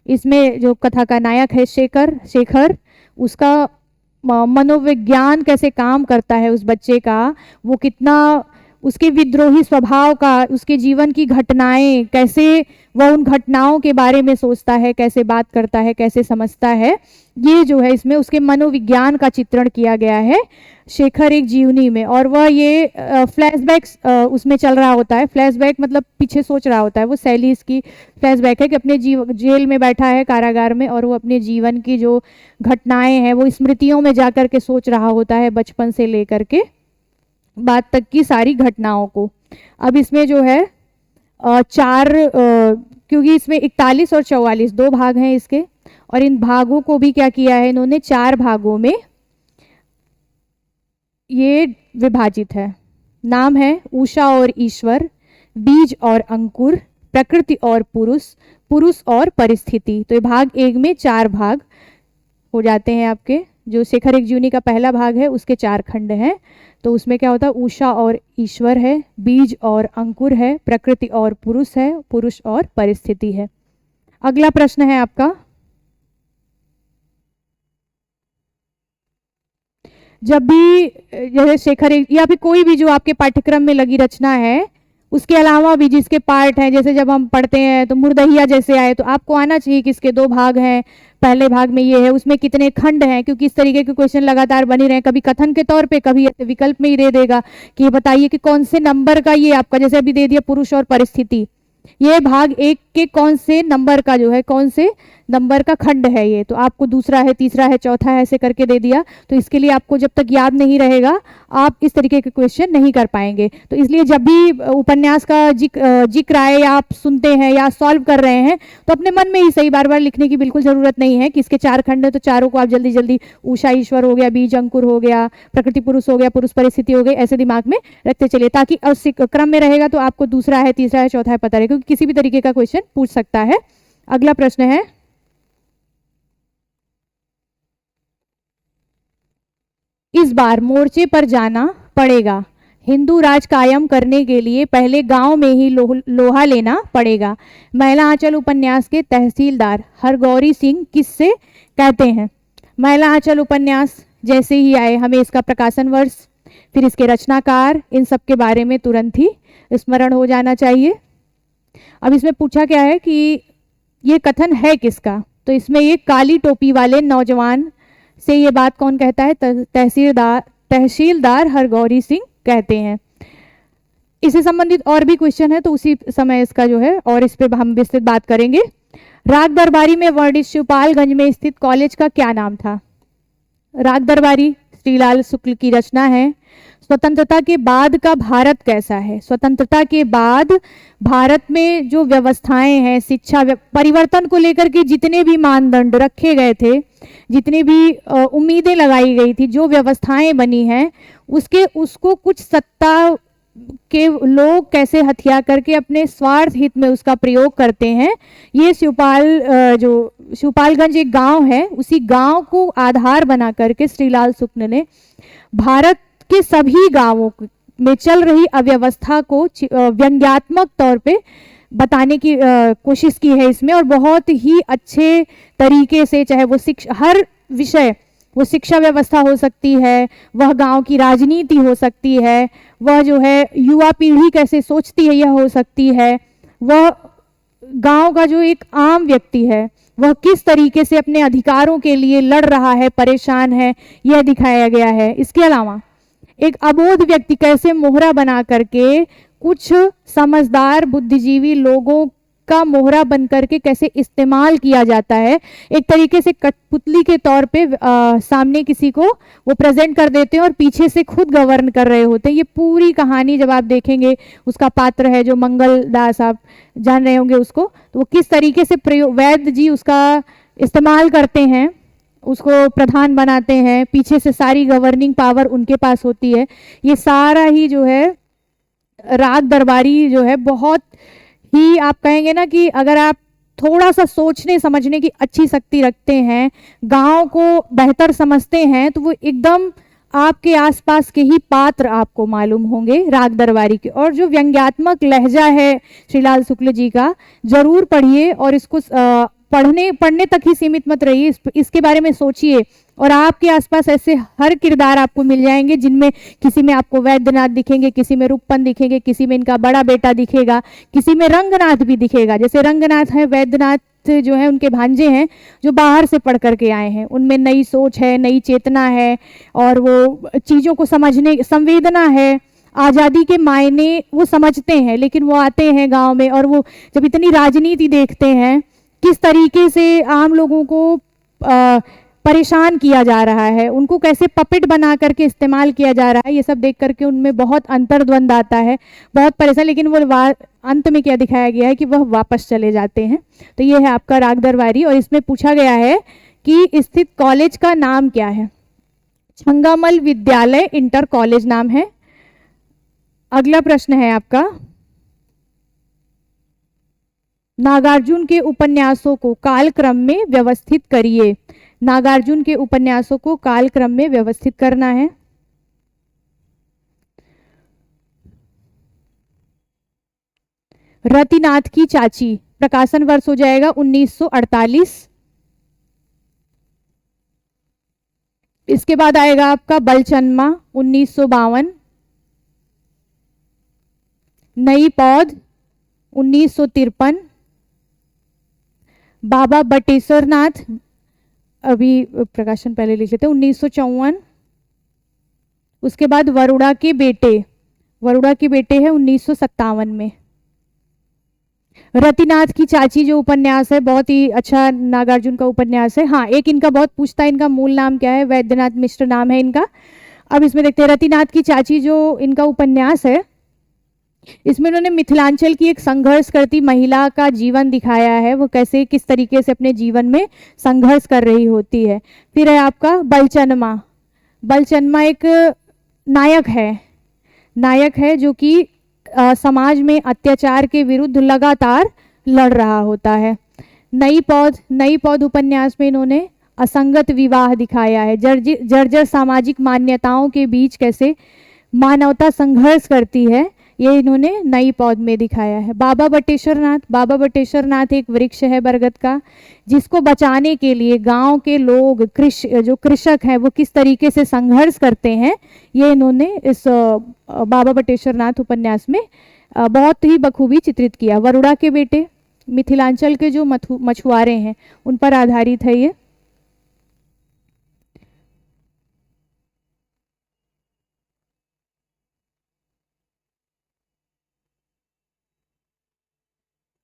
इसमें जो कथा का नायक है शेखर, उसका मनोविज्ञान कैसे काम करता है उस बच्चे का, वो कितना उसके विद्रोही स्वभाव का, उसके जीवन की घटनाएं, कैसे वह उन घटनाओं के बारे में सोचता है, कैसे बात करता है, कैसे समझता है, ये जो है इसमें उसके मनोविज्ञान का चित्रण किया गया है शेखर एक जीवनी में। और वह ये फ्लैशबैक उसमें चल रहा होता है। फ्लैशबैक मतलब पीछे सोच रहा होता है, वो शैली इसकी फ्लैशबैक है कि अपने जेल में बैठा है, कारागार में, और वो अपने जीवन की जो घटनाएं हैं वो स्मृतियों में जाकर के सोच रहा होता है, बचपन से लेकर के बाद तक की सारी घटनाओं को। अब इसमें जो है क्योंकि इसमें 41 और 44 2 भाग हैं इसके, और इन भागों को भी क्या किया है इन्होंने, 4 भागों में ये विभाजित है। नाम है उषा और ईश्वर, बीज और अंकुर, प्रकृति और पुरुष, पुरुष और परिस्थिति। तो ये भाग 1 में 4 भाग हो जाते हैं आपके। जो शेखर एक जीवनी का पहला भाग है उसके 4 खंड हैं। तो उसमें क्या होता है, उषा और ईश्वर है, बीज और अंकुर है, प्रकृति और पुरुष है, पुरुष और परिस्थिति है। अगला प्रश्न है आपका, जब भी जैसे शेखर या फिर कोई भी जो आपके पाठ्यक्रम में लगी रचना है, उसके अलावा भी जिसके पार्ट हैं, जैसे जब हम पढ़ते हैं तो मुर्दहिया जैसे आए तो आपको आना चाहिए कि इसके 2 भाग हैं, पहले भाग में ये है, उसमें कितने खंड हैं, क्योंकि इस तरीके के क्वेश्चन लगातार बने रहे, कभी कथन के तौर पे, कभी ऐसे विकल्प में ही दे देगा कि बताइए कि कौन से नंबर का ये आपका, जैसे अभी दे दिया पुरुष और परिस्थिति, ये भाग 1 के कौन से नंबर का जो है, कौन से नंबर का खंड है ये, तो आपको दूसरा है, तीसरा है, चौथा है, ऐसे करके दे दिया। तो इसके लिए आपको जब तक याद नहीं रहेगा आप इस तरीके के क्वेश्चन नहीं कर पाएंगे। तो इसलिए जब भी उपन्यास का जिक्र आए या आप सुनते हैं या सॉल्व कर रहे हैं तो अपने मन में ही सही, बार बार लिखने की बिल्कुल जरूरत नहीं है कि इसके 4 खंड है तो चारों को आप जल्दी जल्दी, उषा ईश्वर हो गया, बीज अंकुर हो गया, प्रकृति पुरुष हो गया, पुरुष परिस्थिति हो गई, ऐसे दिमाग में रखते चलिए, ताकि क्रम में रहेगा तो आपको दूसरा है, तीसरा है, चौथा है पता रहे, क्योंकि किसी भी तरीके का क्वेश्चन पूछ सकता है। अगला प्रश्न है, इस बार मोर्चे पर जाना पड़ेगा, हिंदू राज कायम करने के लिए पहले गांव में ही लोहा लेना पड़ेगा। महिला आंचल उपन्यास के तहसीलदार हरगौरी सिंह किससे कहते हैं? महिला आंचल उपन्यास जैसे ही आए हमें इसका प्रकाशन वर्ष, फिर इसके रचनाकार, इन सब के बारे में तुरंत ही स्मरण हो जाना चाहिए। अब इसमें पूछा क्या है कि ये कथन है किसका? तो इसमें ये काली टोपी वाले नौजवान से ये बात कौन कहता है? तहसीलदार हरगौरी सिंह कहते हैं। इससे संबंधित और भी क्वेश्चन है तो उसी समय इसका जो है और इस पे हम विस्तृत बात करेंगे। राग दरबारी में वर्णित शिवपालगंज में स्थित कॉलेज का क्या नाम था? राग दरबारी श्रीलाल शुक्ल की रचना है। स्वतंत्रता के बाद का भारत कैसा है? स्वतंत्रता के बाद भारत में जो व्यवस्थाएं हैं, शिक्षा परिवर्तन को लेकर के जितने भी मानदंड रखे गए थे, जितनी भी उम्मीदें लगाई गई थी, जो व्यवस्थाएं बनी हैं, उसको कुछ सत्ता के लोग कैसे हथिया करके अपने स्वार्थ हित में उसका प्रयोग करते हैं। ये शिवपालगंज एक गांव है, उसी गांव को आधार बना करके श्रीलाल शुक्ल ने भारत के सभी गांवों में चल रही अव्यवस्था को व्यंग्यात्मक तौर पे बताने की कोशिश की है इसमें, और बहुत ही अच्छे तरीके से, चाहे वो हर विषय, वो शिक्षा व्यवस्था हो सकती है, वह गांव की राजनीति हो सकती है, वह जो है युवा पीढ़ी कैसे सोचती है यह हो सकती है, वह गांव का जो एक आम व्यक्ति है वह किस तरीके से अपने अधिकारों के लिए लड़ रहा है, परेशान है, यह दिखाया गया है। इसके अलावा एक अबोध व्यक्ति कैसे मोहरा बना करके कुछ समझदार बुद्धिजीवी लोगों का मोहरा बन करके कैसे इस्तेमाल किया जाता है, एक तरीके से कठपुतली के तौर पे सामने किसी को वो प्रेजेंट कर देते हैं और पीछे से खुद गवर्न कर रहे होते हैं। ये पूरी कहानी जब आप देखेंगे, उसका पात्र है जो मंगल दास, आप जान रहे होंगे उसको, तो वो किस तरीके से वैद्य जी उसका इस्तेमाल करते हैं, उसको प्रधान बनाते हैं, पीछे से सारी गवर्निंग पावर उनके पास होती है। ये सारा ही जो है राग दरबारी जो है बहुत ही, आप कहेंगे ना कि अगर आप थोड़ा सा सोचने समझने की अच्छी शक्ति रखते हैं, गांव को बेहतर समझते हैं, तो वो एकदम आपके आसपास के ही पात्र आपको मालूम होंगे राग दरबारी के। और जो व्यंग्यात्मक लहजा है श्रीलाल शुक्ल जी का, जरूर पढ़िए और इसको पढ़ने तक ही सीमित मत रहिए, इसके बारे में सोचिए। और आपके आसपास ऐसे हर किरदार आपको मिल जाएंगे जिनमें किसी में आपको वैद्यनाथ दिखेंगे, किसी में रूपन दिखेंगे, किसी में इनका बड़ा बेटा दिखेगा, किसी में रंगनाथ भी दिखेगा। जैसे रंगनाथ है, वैद्यनाथ जो है उनके भांजे हैं जो बाहर से पढ़ करके आए हैं, उनमें नई सोच है, नई चेतना है, और वो चीज़ों को समझने संवेदना है, आज़ादी के मायने वो समझते हैं। लेकिन वो आते हैं गाँव में और वो जब इतनी राजनीति देखते हैं, किस तरीके से आम लोगों को परेशान किया जा रहा है, उनको कैसे पपेट बना करके इस्तेमाल किया जा रहा है, ये सब देख करके उनमें बहुत अंतर्द्वंद आता है, बहुत परेशान। लेकिन वो अंत में क्या दिखाया गया है कि वह वापस चले जाते हैं। तो ये है आपका राग दरबारी। और इसमें पूछा गया है कि स्थित कॉलेज का नाम क्या है? छंगामल विद्यालय इंटर कॉलेज नाम है। अगला प्रश्न है आपका, नागार्जुन के उपन्यासों को कालक्रम में व्यवस्थित करिए। नागार्जुन के उपन्यासों को कालक्रम में व्यवस्थित करना है। रतिनाथ की चाची, प्रकाशन वर्ष हो जाएगा 1948। इसके बाद आएगा आपका बलचन्मा 1952, नई पौध 1953, बाबा बटेश्वर नाथ, अभी प्रकाशन पहले लिख लेते हैं, 1954। उसके बाद वरुणा के बेटे है 1957 में। रतिनाथ की चाची जो उपन्यास है बहुत ही अच्छा नागार्जुन का उपन्यास है। हाँ, एक इनका बहुत पूछता है, इनका मूल नाम क्या है? वैद्यनाथ मिश्र नाम है इनका। अब इसमें देखते हैं रतिनाथ की चाची जो इनका उपन्यास है, इसमें उन्होंने मिथिलांचल की एक संघर्ष करती महिला का जीवन दिखाया है, वो कैसे किस तरीके से अपने जीवन में संघर्ष कर रही होती है। फिर है आपका बलचन्मा एक नायक है जो कि समाज में अत्याचार के विरुद्ध लगातार लड़ रहा होता है। नई पौध उपन्यास में इन्होंने असंगत विवाह दिखाया है, जर्जर सामाजिक मान्यताओं के बीच कैसे मानवता संघर्ष करती है, ये इन्होंने नई पौध में दिखाया है। बाबा बटेश्वर नाथ एक वृक्ष है बरगद का, जिसको बचाने के लिए गांव के लोग जो कृषक हैं वो किस तरीके से संघर्ष करते हैं, ये इन्होंने इस बाबा बटेश्वर नाथ उपन्यास में बहुत ही बखूबी चित्रित किया। वरुणा के बेटे मिथिलांचल के जो मछुआरे हैं उन पर आधारित है ये।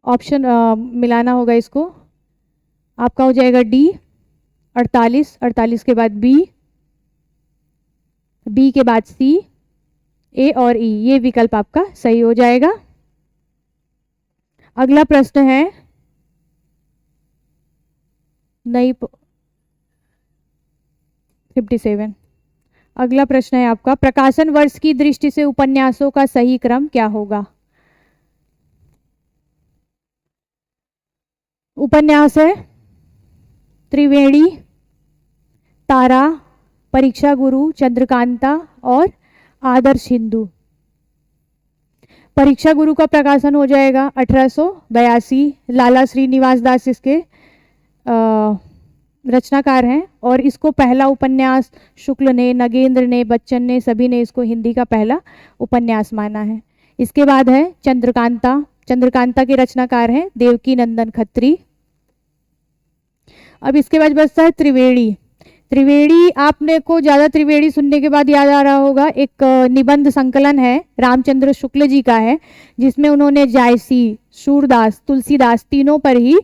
ऑप्शन मिलाना होगा इसको, आपका हो जाएगा डी 48, 48 के बाद बी, बी के बाद सी, ए और ई, ये विकल्प आपका सही हो जाएगा। अगला प्रश्न है नई 57। अगला प्रश्न है आपका, प्रकाशन वर्ष की दृष्टि से उपन्यासों का सही क्रम क्या होगा? उपन्यास है त्रिवेणी, तारा, परीक्षा गुरु, चंद्रकांता और आदर्श हिंदू। परीक्षा गुरु का प्रकाशन हो जाएगा 1882, लाला श्रीनिवास दास इसके रचनाकार हैं, और इसको पहला उपन्यास शुक्ल ने, नगेंद्र ने, बच्चन ने, सभी ने इसको हिंदी का पहला उपन्यास माना है। इसके बाद है चंद्रकांता, चंद्रकांता के रचनाकार हैं देवकी नंदन खत्री। अब इसके बाद बचता है त्रिवेणी। त्रिवेणी आपने को ज़्यादा त्रिवेणी सुनने के बाद याद आ रहा होगा, एक निबंध संकलन है, रामचंद्र शुक्ल जी का है, जिसमें उन्होंने जायसी, सूरदास, तुलसीदास तीनों पर ही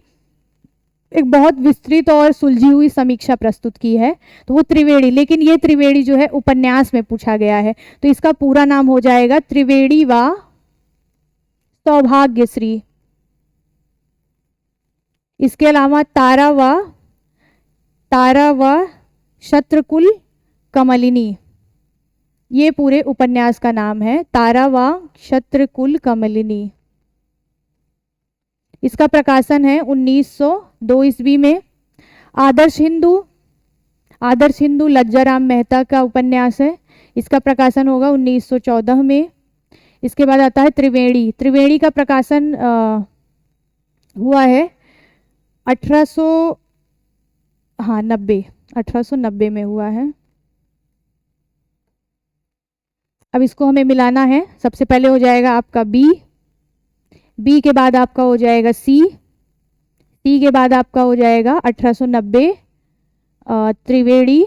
एक बहुत विस्तृत और सुलझी हुई समीक्षा प्रस्तुत की है, तो वो त्रिवेणी। लेकिन ये त्रिवेणी जो है उपन्यास में पूछा गया है, तो इसका पूरा नाम हो जाएगा त्रिवेणी व सौभाग्यश्री। इसके अलावा तारा व शत्रकुल कमलिनी, ये पूरे उपन्यास का नाम है, तारा व शत्रकुल कमलिनी। इसका प्रकाशन है 1902 ईस्वी में। आदर्श हिंदू लज्जाराम मेहता का उपन्यास है, इसका प्रकाशन होगा 1914 में। इसके बाद आता है त्रिवेणी। त्रिवेणी का प्रकाशन हुआ है 1890 में हुआ है। अब इसको हमें मिलाना है। सबसे पहले हो जाएगा आपका बी के बाद आपका हो जाएगा सी के बाद आपका हो जाएगा 1890 त्रिवेणी,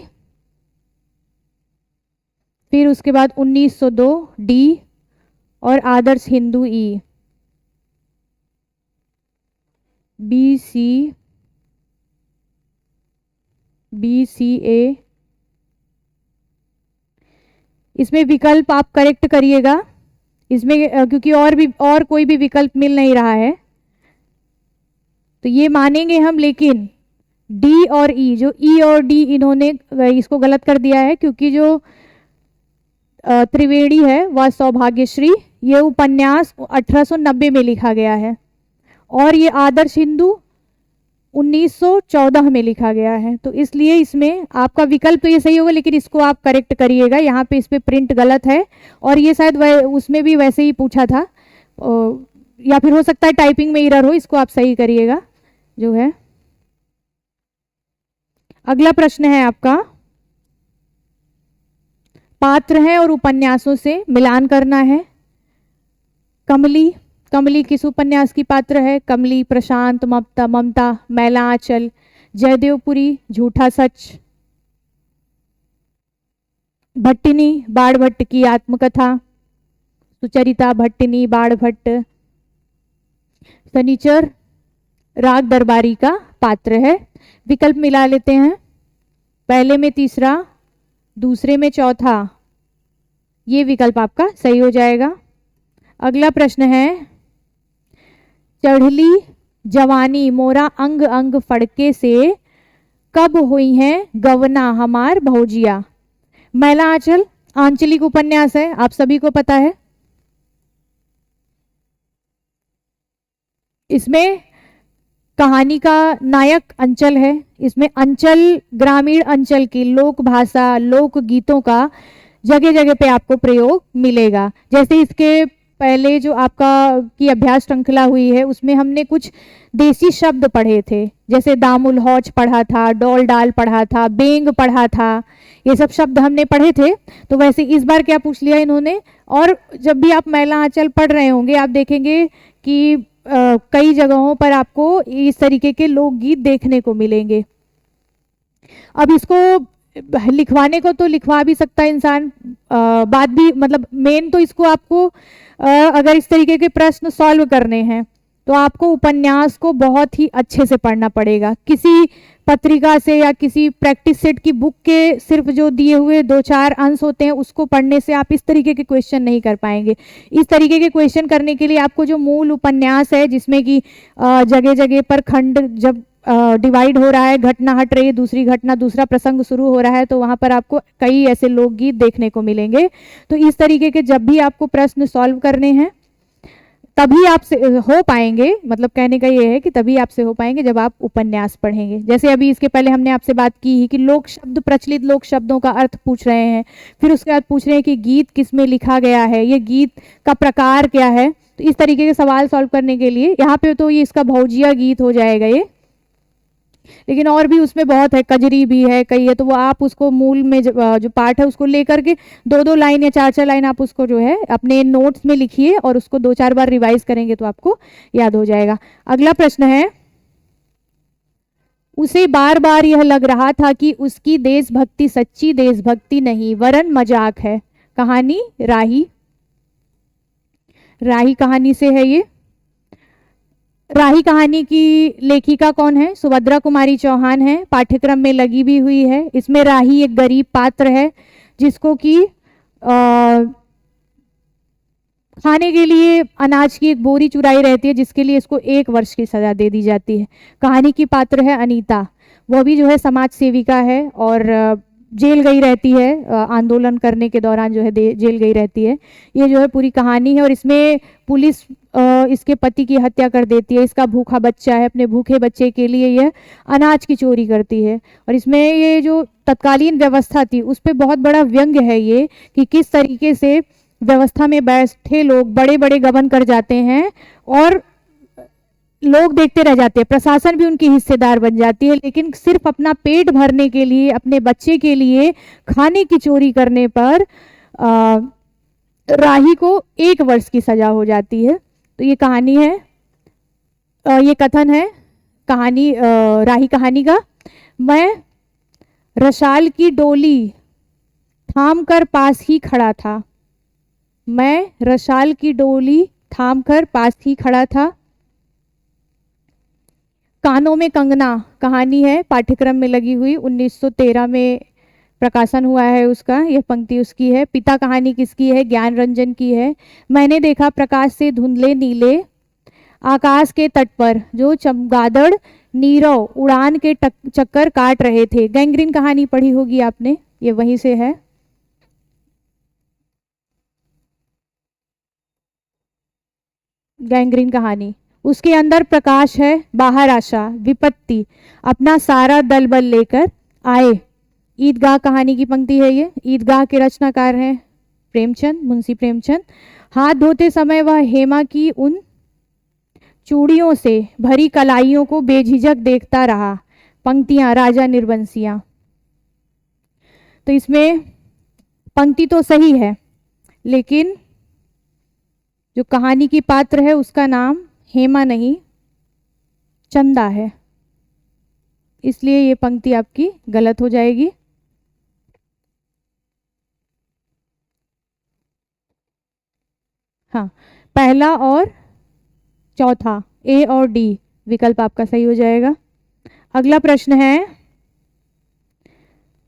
फिर उसके बाद 1902 डी और आदर्श हिंदू ई, बी सी ए। इसमें विकल्प आप करेक्ट करिएगा, इसमें क्योंकि और कोई भी विकल्प मिल नहीं रहा है, तो ये मानेंगे हम। लेकिन डी और ई, जो ई और डी इन्होंने इसको गलत कर दिया है, क्योंकि जो त्रिवेणी है वह सौभाग्यश्री, ये उपन्यास 1890 में लिखा गया है, और ये आदर्श हिंदू 1914 में लिखा गया है। तो इसलिए इसमें आपका विकल्प तो ये सही होगा, लेकिन इसको आप करेक्ट करिएगा, यहाँ पे इस पे प्रिंट गलत है, और ये शायद उसमें भी वैसे ही पूछा था, या फिर हो सकता है टाइपिंग में एरर हो, इसको आप सही करिएगा जो है। अगला प्रश्न है आपका, पात्र हैं और उपन्यासों से मिलान करना है। कमली किस उपन्यास की पात्र है? कमली, प्रशांत, ममता, मैला आंचल, जयदेवपुरी, झूठा सच, भट्टिनी, बाण भट्ट की आत्मकथा, सुचरिता, भट्टिनी, बाण भट्ट, शनिचर राग दरबारी का पात्र है। विकल्प मिला लेते हैं, पहले में तीसरा, दूसरे में चौथा, ये विकल्प आपका सही हो जाएगा। अगला प्रश्न है, चढ़ली जवानी मोरा अंग अंग फड़के से कब हुई हैं गवना हमार भौजिया। मैला आंचल आंचलिक उपन्यास है, आप सभी को पता है। इसमें कहानी का नायक अंचल है। इसमें अंचल ग्रामीण अंचल की लोक भाषा, लोक गीतों का जगह जगह पे आपको प्रयोग मिलेगा। जैसे इसके पहले जो आपका की अभ्यास श्रृंखला हुई है उसमें हमने कुछ देसी शब्द पढ़े थे, जैसे दामुल हौज पढ़ा था, डोल डाल पढ़ा था, बेंग पढ़ा था, ये सब शब्द हमने पढ़े थे। तो वैसे इस बार क्या पूछ लिया इन्होंने, और जब भी आप मैला आंचल पढ़ रहे होंगे आप देखेंगे कि कई जगहों पर आपको इस तरीके के लोकगीत देखने को मिलेंगे। अब इसको लिखवाने को तो लिखवा भी सकता है इंसान, बात भी मतलब मेन तो इसको आपको अगर इस तरीके के प्रश्न सॉल्व करने हैं तो आपको उपन्यास को बहुत ही अच्छे से पढ़ना पड़ेगा। किसी पत्रिका से या किसी प्रैक्टिस सेट की बुक के सिर्फ जो दिए हुए 2-4 अंश होते हैं उसको पढ़ने से आप इस तरीके के क्वेश्चन नहीं कर पाएंगे। इस तरीके के क्वेश्चन करने के लिए आपको जो मूल उपन्यास है, जिसमें कि जगह जगह पर खंड जब डिवाइड हो रहा है, घटना हट रही है, दूसरी घटना, दूसरा प्रसंग शुरू हो रहा है, तो वहाँ पर आपको कई ऐसे लोकगीत देखने को मिलेंगे। तो इस तरीके के जब भी आपको प्रश्न सॉल्व करने हैं तभी आपसे हो पाएंगे, मतलब कहने का ये है कि तभी आपसे हो पाएंगे जब आप उपन्यास पढ़ेंगे। जैसे अभी इसके पहले हमने आपसे बात की कि लोक शब्द, प्रचलित लोक शब्दों का अर्थ पूछ रहे हैं, फिर उसके बाद पूछ रहे हैं कि गीत किस में लिखा गया है, ये गीत का प्रकार क्या है। तो इस तरीके के सवाल सॉल्व करने के लिए यहाँ पे तो ये इसका भौजिया गीत हो जाएगा ये, लेकिन और भी उसमें बहुत है, कजरी भी है, कई है, तो वो आप उसको मूल में जो पार्ट है उसको लेकर के 2-2 लाइन या 4-4 लाइन आप उसको जो है अपने नोट्स में लिखिए और उसको 2-4 बार रिवाइज करेंगे तो आपको याद हो जाएगा। अगला प्रश्न है, उसे बार बार यह लग रहा था कि उसकी देशभक्ति सच्ची देशभक्ति नहीं वरन मजाक है। कहानी राही। राही कहानी से है ये। राही कहानी की लेखिका कौन है? सुभद्रा कुमारी चौहान है, पाठ्यक्रम में लगी भी हुई है। इसमें राही एक गरीब पात्र है जिसको कि खाने के लिए अनाज की एक बोरी चुराई रहती है, जिसके लिए इसको 1 वर्ष की सजा दे दी जाती है। कहानी की पात्र है अनीता, वो भी जो है समाज सेविका है और जेल गई रहती है, आंदोलन करने के दौरान जो है जेल गई रहती है। ये जो है पूरी कहानी है और इसमें पुलिस इसके पति की हत्या कर देती है। इसका भूखा बच्चा है, अपने भूखे बच्चे के लिए यह अनाज की चोरी करती है और इसमें ये जो तत्कालीन व्यवस्था थी उस पर बहुत बड़ा व्यंग्य है ये कि किस तरीके से व्यवस्था में बैठे लोग बड़े बड़े गबन कर जाते हैं और लोग देखते रह जाते हैं, प्रशासन भी उनकी हिस्सेदार बन जाती है, लेकिन सिर्फ अपना पेट भरने के लिए, अपने बच्चे के लिए खाने की चोरी करने पर राही को 1 वर्ष की सजा हो जाती है। तो ये कहानी है, ये कथन है कहानी राही कहानी का। मैं रशाल की डोली थाम कर पास ही खड़ा था। मैं रशाल की डोली थाम कर पास ही खड़ा था। कानों में कंगना कहानी है, पाठ्यक्रम में लगी हुई, 1913 में प्रकाशन हुआ है उसका, यह पंक्ति उसकी है। पिता कहानी किसकी है? ज्ञान रंजन की है। मैंने देखा प्रकाश से धुंधले नीले आकाश के तट पर जो चमगादड़ नीरव उड़ान के चक्कर काट रहे थे। गैंग्रीन कहानी पढ़ी होगी आपने, ये वहीं से है। गैंग्रीन कहानी, उसके अंदर प्रकाश है, बाहर आशा, विपत्ति, अपना सारा दल बल लेकर आए। ईदगाह कहानी की पंक्ति है ये। ईदगाह के रचनाकार हैं प्रेमचंद, मुंशी प्रेमचंद। हाथ धोते समय वह हेमा की उन चूड़ियों से भरी कलाइयों को बेझिझक देखता रहा। पंक्तियां राजा निर्वंशियां। तो इसमें पंक्ति तो सही है लेकिन जो कहानी की पात्र है उसका नाम हेमा नहीं चंदा है, इसलिए ये पंक्ति आपकी गलत हो जाएगी। हाँ, पहला और चौथा, ए और डी विकल्प आपका सही हो जाएगा। अगला प्रश्न है,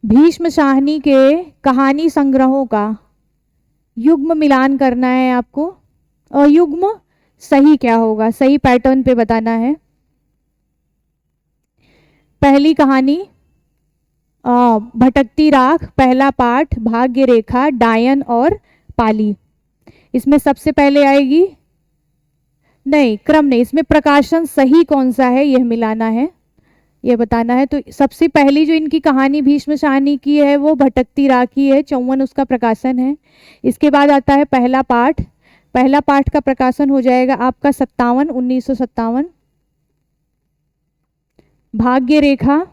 भीष्म शाहनी के कहानी संग्रहों का युग्म मिलान करना है आपको। अयुग्म सही क्या होगा, सही पैटर्न पे बताना है। पहली कहानी भटकती राख, पहला पाठ भाग्य रेखा, डायन और पाली। इसमें सबसे पहले आएगी, नहीं क्रम नहीं, इसमें प्रकाशन सही कौन सा है यह मिलाना है। ये बताना है। तो सबसे पहली जो इनकी कहानी भीष्म शाहनी की है वो भटकती राह की है, 54 उसका प्रकाशन है। इसके बाद आता है पहला पाठ। पहला पाठ का प्रकाशन हो जाएगा आपका 1957। भाग्य रेखा,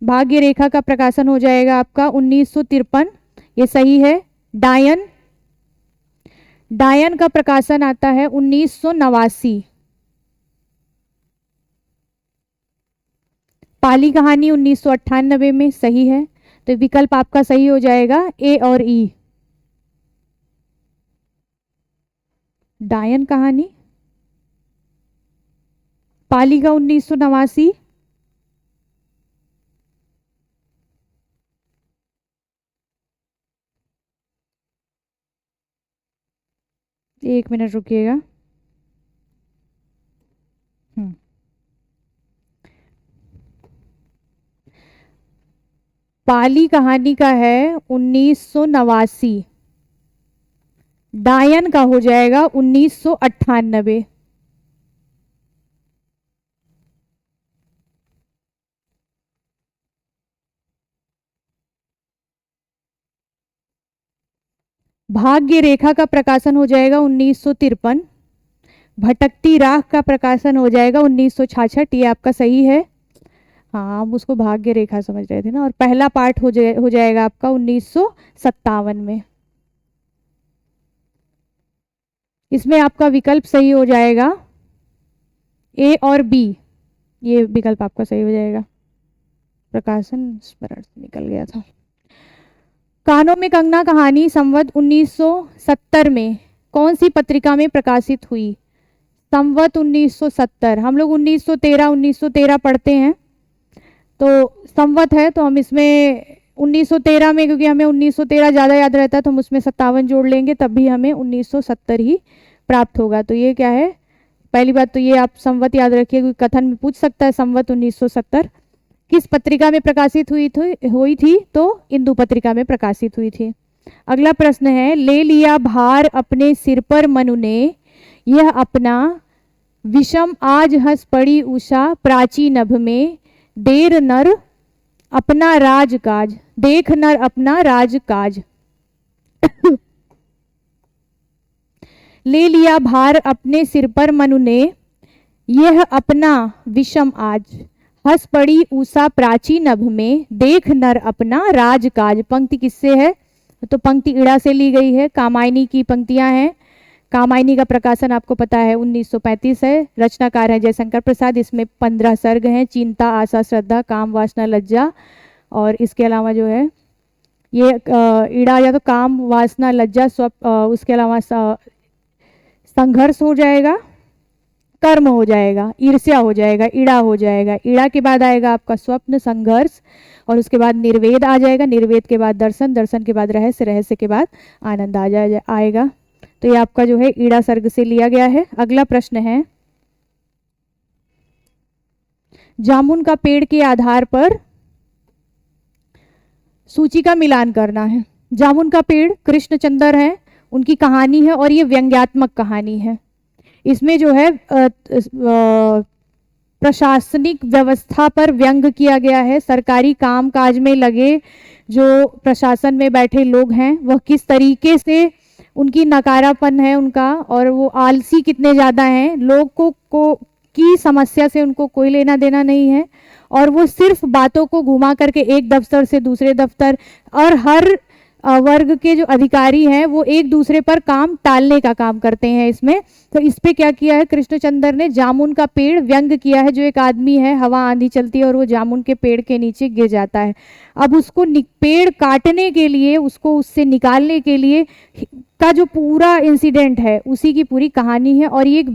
भाग्य रेखा का प्रकाशन हो जाएगा आपका 1953, ये सही है। डायन, डायन का प्रकाशन आता है 1989। पाली कहानी 1998 में, सही है। तो विकल्प आपका सही हो जाएगा ए और ई। डायन कहानी पाली का 1989। एक मिनट रुकिएगा। पाली कहानी का है 1989, डायन का हो जाएगा 1998। भाग्य रेखा का प्रकाशन हो जाएगा 1953। भटकती राह का प्रकाशन हो जाएगा 1966, ये आपका सही है। हाँ, हम उसको भाग्य रेखा समझ रहे थे ना। और पहला पार्ट हो जाएगा आपका 1957 में। इसमें आपका विकल्प सही हो जाएगा ए और बी, ये विकल्प आपका सही हो जाएगा। प्रकाशन स्मरण से निकल गया था। कानों में कंगना कहानी संवत 1970 में कौन सी पत्रिका में प्रकाशित हुई? संवत 1970, हम लोग 1913 पढ़ते हैं, तो संवत है तो हम इसमें 1913 में, क्योंकि हमें 1913 ज़्यादा याद रहता है तो हम उसमें 57 जोड़ लेंगे, तब भी हमें 1970 ही प्राप्त होगा। तो ये क्या है, पहली बात तो ये आप संवत याद रखिए, क्योंकि कथन में पूछ सकता है संवत 1970 किस पत्रिका में प्रकाशित हुई थी, तो इंदु पत्रिका में प्रकाशित हुई थी। अगला प्रश्न है, ले लिया भार अपने सिर पर मनु ने, यह अपना विषम आज हंस पड़ी उषा प्राची नभ में, देर नर अपना राजकाज, देख नर अपना राजकाज। ले लिया भार अपने सिर पर मनु ने, यह अपना विषम आज हंस पड़ी उषा प्राची नभ में, देख नर अपना राजकाज। पंक्ति किससे है? तो पंक्ति इड़ा से ली गई है, कामायनी की पंक्तियां हैं। कामायनी का प्रकाशन आपको पता है 1935 है। रचनाकार है जयशंकर प्रसाद। इसमें 15 सर्ग हैं, चिंता, आशा, श्रद्धा, काम, वासना, लज्जा। और इसके अलावा जो है ये इड़ा या तो काम, वासना, लज्जा, उसके अलावा संघर्ष हो जाएगा, कर्म हो जाएगा, ईर्ष्या हो जाएगा, इड़ा हो जाएगा। इड़ा के बाद आएगा आपका स्वप्न, संघर्ष, और उसके बाद निर्वेद आ जाएगा। निर्वेद के बाद दर्शन, दर्शन के बाद रहस्य, रहस्य के बाद आनंद आएगा। तो ये आपका जो है ईड़ा सर्ग से लिया गया है। अगला प्रश्न है, जामुन का पेड़ के आधार पर सूची का मिलान करना है। जामुन का पेड़ कृष्णचंद्र है, उनकी कहानी है और ये व्यंग्यात्मक कहानी है। इसमें जो है प्रशासनिक व्यवस्था पर व्यंग किया गया है। सरकारी काम काज में लगे जो प्रशासन में बैठे लोग हैं वह किस तरीके से उनकी नकारापन है उनका, और वो आलसी कितने ज़्यादा हैं, लोग को की समस्या से उनको कोई लेना देना नहीं है, और वो सिर्फ बातों को घुमा करके एक दफ्तर से दूसरे दफ्तर, और हर वर्ग के जो अधिकारी हैं वो एक दूसरे पर काम टालने का काम करते हैं इसमें। तो इस पे क्या किया है कृष्णचंद्र ने, जामुन का पेड़ व्यंग किया है। जो एक आदमी है, हवा आंधी चलती है और वो जामुन के पेड़ के नीचे गिर जाता है। अब उसको पेड़ काटने के लिए, उसको उससे निकालने के लिए का जो पूरा इंसिडेंट है उसी की पूरी कहानी है, और ये एक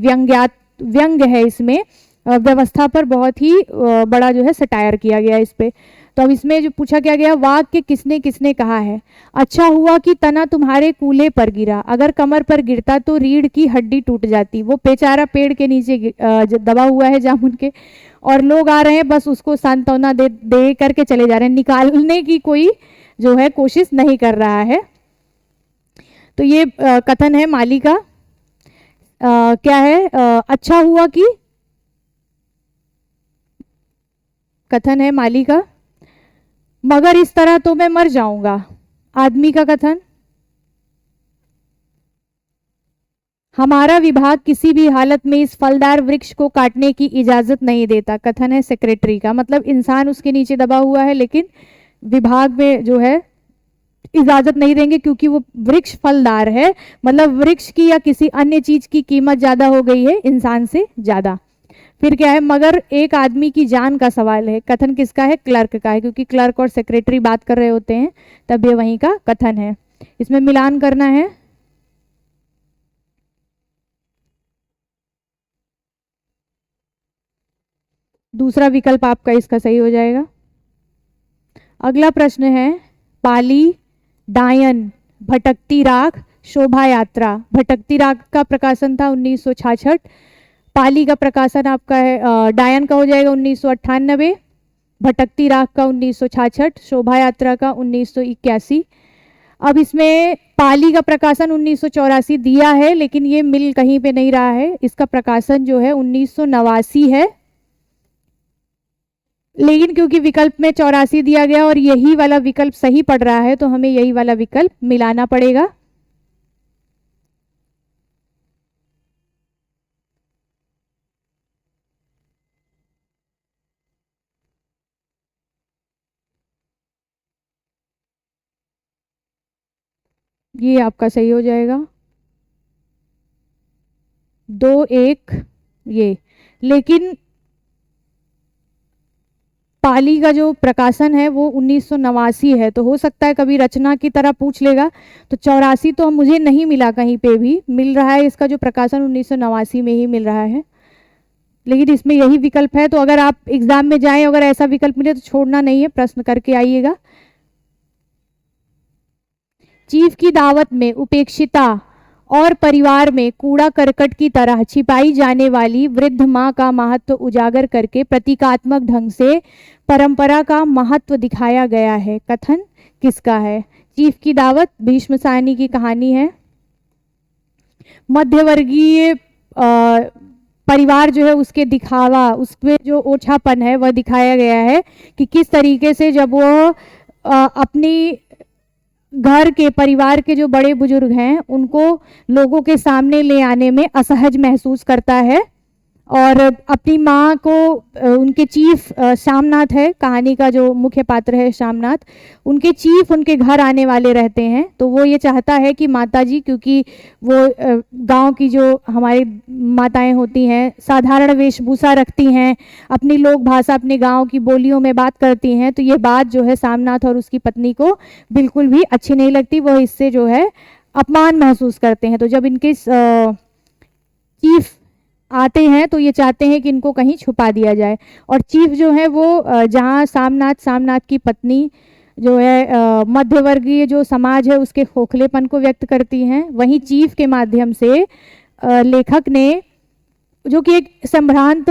व्यंग है। इसमें व्यवस्था पर बहुत ही बड़ा जो है सटायर किया गया इस पे। तो अब इसमें जो पूछा क्या गया, वाक्य किसने किसने कहा है? अच्छा हुआ कि तना तुम्हारे कूले पर गिरा, अगर कमर पर गिरता तो रीढ़ की हड्डी टूट जाती। वो बेचारा पेड़ के नीचे दबा हुआ है जामुन के, और लोग आ रहे हैं बस उसको सांत्वना दे करके चले जा रहे हैं, निकालने की कोई जो है कोशिश नहीं कर रहा है। तो ये कथन है माली का। क्या है? अच्छा हुआ कि कथन है माली का, मगर इस तरह तो मैं मर जाऊंगा। आदमी का कथन, हमारा विभाग किसी भी हालत में इस फलदार वृक्ष को काटने की इजाजत नहीं देता। कथन है सेक्रेटरी का, मतलब इंसान उसके नीचे दबा हुआ है लेकिन विभाग में जो है इजाजत नहीं देंगे क्योंकि वो वृक्ष फलदार है, मतलब वृक्ष की या किसी अन्य चीज की कीमत ज्यादा हो गई है इंसान से ज्यादा। फिर क्या है, मगर एक आदमी की जान का सवाल है। कथन किसका है? क्लर्क का है, क्योंकि क्लर्क और सेक्रेटरी बात कर रहे होते हैं तब ये वहीं का कथन है। इसमें मिलान करना है। दूसरा विकल्प आपका इसका सही हो जाएगा। अगला प्रश्न है, पाली, डायन, भटकती राख, शोभा यात्रा। भटकती राख का प्रकाशन था 1966, पाली का प्रकाशन आपका है डायन का हो जाएगा 1998, भटकती राख का 1966, शोभा यात्रा का 1981। अब इसमें पाली का प्रकाशन 1984 दिया है लेकिन ये मिल कहीं पे नहीं रहा है। इसका प्रकाशन जो है 1989 है, लेकिन क्योंकि विकल्प में 84 दिया गया और यही वाला विकल्प सही पड़ रहा है तो हमें यही वाला विकल्प मिलाना पड़ेगा। ये आपका सही हो जाएगा 2-1 ये। लेकिन पाली का जो प्रकाशन है वो 1989 है, तो हो सकता है कभी रचना की तरह पूछ लेगा। तो 84 तो मुझे नहीं मिला, कहीं पे भी मिल रहा है इसका जो प्रकाशन 1989 में ही मिल रहा है, लेकिन इसमें यही विकल्प है। तो अगर आप एग्जाम में जाएं अगर ऐसा विकल्प मिले तो छोड़ना नहीं है, प्रश्न करके आइएगा। चीफ की दावत में उपेक्षिता और परिवार में कूड़ा करकट की तरह छिपाई जाने वाली वृद्ध माँ का महत्व उजागर करके प्रतीकात्मक ढंग से परंपरा का महत्व दिखाया गया है। कथन किसका है? चीफ की दावत भीष्म साहनी की कहानी है। मध्यवर्गीय परिवार जो है उसके दिखावा, उसमें जो ओछापन है वह दिखाया गया है कि किस तरीके से जब वो अपनी घर के परिवार के जो बड़े बुजुर्ग हैं उनको लोगों के सामने ले आने में असहज महसूस करता है, और अपनी माँ को उनके चीफ श्यामनाथ है कहानी का जो मुख्य पात्र है श्यामनाथ, उनके चीफ उनके घर आने वाले रहते हैं। तो वो ये चाहता है कि माताजी, क्योंकि वो गांव की जो हमारी माताएं होती हैं साधारण वेशभूषा रखती हैं, अपनी लोक भाषा अपने गांव की बोलियों में बात करती हैं, तो ये बात जो है श्यामनाथ और उसकी पत्नी को बिल्कुल भी अच्छी नहीं लगती, वह इससे जो है अपमान महसूस करते हैं। तो जब इनके चीफ आते हैं तो ये चाहते हैं कि इनको कहीं छुपा दिया जाए, और चीफ जो है वो जहाँ सामनाथ की पत्नी जो है मध्यवर्गीय जो समाज है उसके खोखलेपन को व्यक्त करती हैं, वहीं चीफ के माध्यम से लेखक ने, जो कि एक संभ्रांत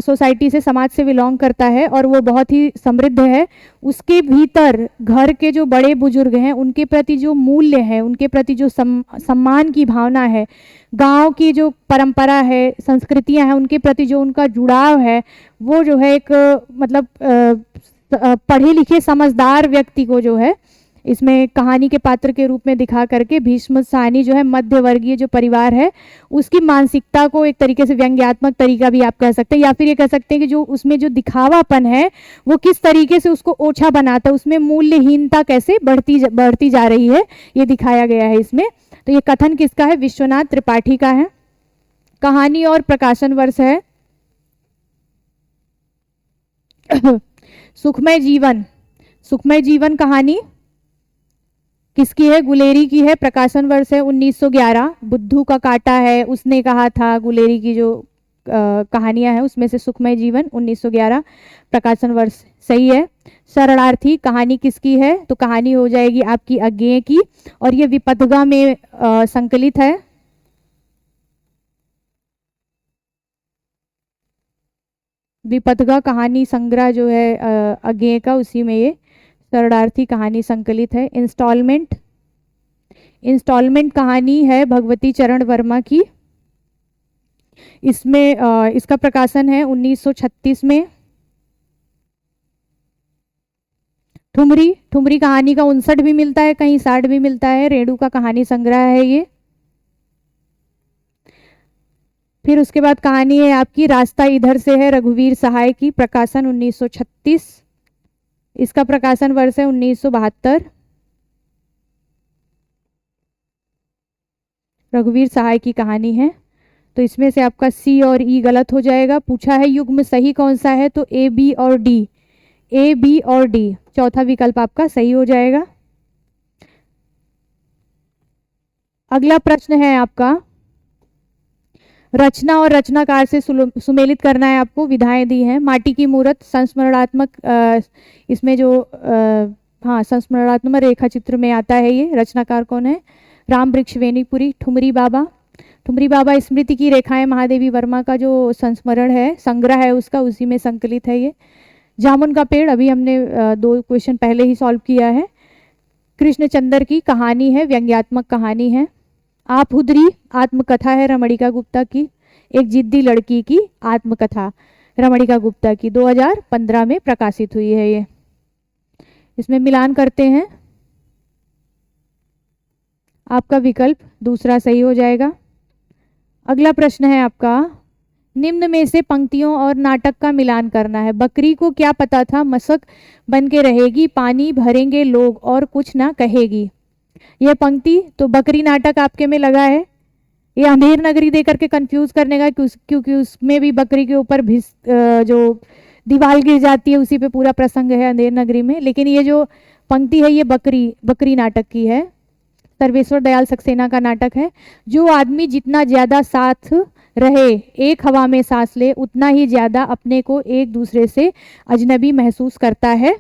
सोसाइटी से समाज से बिलोंग करता है और वो बहुत ही समृद्ध है, उसके भीतर घर के जो बड़े बुजुर्ग हैं उनके प्रति जो मूल्य है, उनके प्रति जो सम्मान की भावना है, गांव की जो परंपरा है, संस्कृतियां हैं, उनके प्रति जो उनका जुड़ाव है, वो जो है एक मतलब पढ़े लिखे समझदार व्यक्ति को जो है इसमें कहानी के पात्र के रूप में दिखा करके भीष्म साहनी जो है मध्यवर्गीय जो परिवार है उसकी मानसिकता को एक तरीके से व्यंग्यात्मक तरीका भी आप कह सकते हैं, या फिर ये कह सकते हैं कि जो उसमें जो दिखावापन है वो किस तरीके से उसको ओछा बनाता है, उसमें मूल्यहीनता कैसे बढ़ती जा रही है, ये दिखाया गया है इसमें। तो ये कथन किसका है? विश्वनाथ त्रिपाठी का है। कहानी और प्रकाशन वर्ष है सुखमय जीवन। सुखमय जीवन कहानी किसकी है? गुलेरी की है। प्रकाशन वर्ष है 1911। बुद्धू का काटा है, उसने कहा था, गुलेरी की जो कहानियां हैं उसमें से सुखमय जीवन 1911 प्रकाशन वर्ष सही है। शरणार्थी कहानी किसकी है? तो कहानी हो जाएगी आपकी अज्ञेय की, और ये विपथगा में संकलित है। विपथगा कहानी संग्रह जो है अज्ञेय का, उसी में ये शरणार्थी कहानी संकलित है। इंस्टॉलमेंट कहानी है भगवती चरण वर्मा की, इसमें इसका प्रकाशन है 1936 में। ठुमरी, ठुमरी कहानी का 59 भी मिलता है, कहीं 60 भी मिलता है। रेणु का कहानी संग्रह है ये। फिर उसके बाद कहानी है आपकी रास्ता इधर से है, रघुवीर सहाय की, प्रकाशन 1936। इसका प्रकाशन वर्ष है 1972। रघुवीर सहाय की कहानी है। तो इसमें से आपका सी और ई गलत हो जाएगा। पूछा है युग्म सही कौन सा है, तो ए, बी और डी। ए, बी और डी, चौथा विकल्प आपका सही हो जाएगा। अगला प्रश्न है आपका, रचना और रचनाकार से सुमेलित करना है आपको। विधाएं दी हैं। माटी की मूर्त, संस्मरणात्मक, इसमें जो हाँ संस्मरणात्मक रेखा चित्र में आता है ये। रचनाकार कौन है? राम वृक्ष वेणीपुरी। ठुमरी बाबा, ठुमरी बाबा स्मृति की रेखाएं महादेवी वर्मा का जो संस्मरण है, संग्रह है उसका, उसी में संकलित है ये। जामुन का पेड़, अभी हमने 2 क्वेश्चन पहले ही सॉल्व किया है। कृष्णचंद्र की कहानी है, व्यंग्यात्मक कहानी है। आप हुदरी आत्मकथा है रमणिका गुप्ता की, एक जिद्दी लड़की की आत्मकथा रमणिका गुप्ता की, 2015 में प्रकाशित हुई है ये। इसमें मिलान करते हैं, आपका विकल्प दूसरा सही हो जाएगा। अगला प्रश्न है आपका, निम्न में से पंक्तियों और नाटक का मिलान करना है। बकरी को क्या पता था मशक बन के रहेगी, पानी भरेंगे लोग और कुछ ना कहेगी। यह पंक्ति तो बकरी नाटक आपके में लगा है। ये अंधेर नगरी देकर के कंफ्यूज करने का, क्योंकि उसमें भी बकरी के ऊपर जो दीवार गिर जाती है उसी पे पूरा प्रसंग है अंधेर नगरी में। लेकिन ये जो पंक्ति है ये बकरी नाटक की है, सर्वेश्वर दयाल सक्सेना का नाटक है। जो आदमी जितना ज्यादा साथ रहे, एक हवा में सांस ले, उतना ही ज्यादा अपने को एक दूसरे से अजनबी महसूस करता है।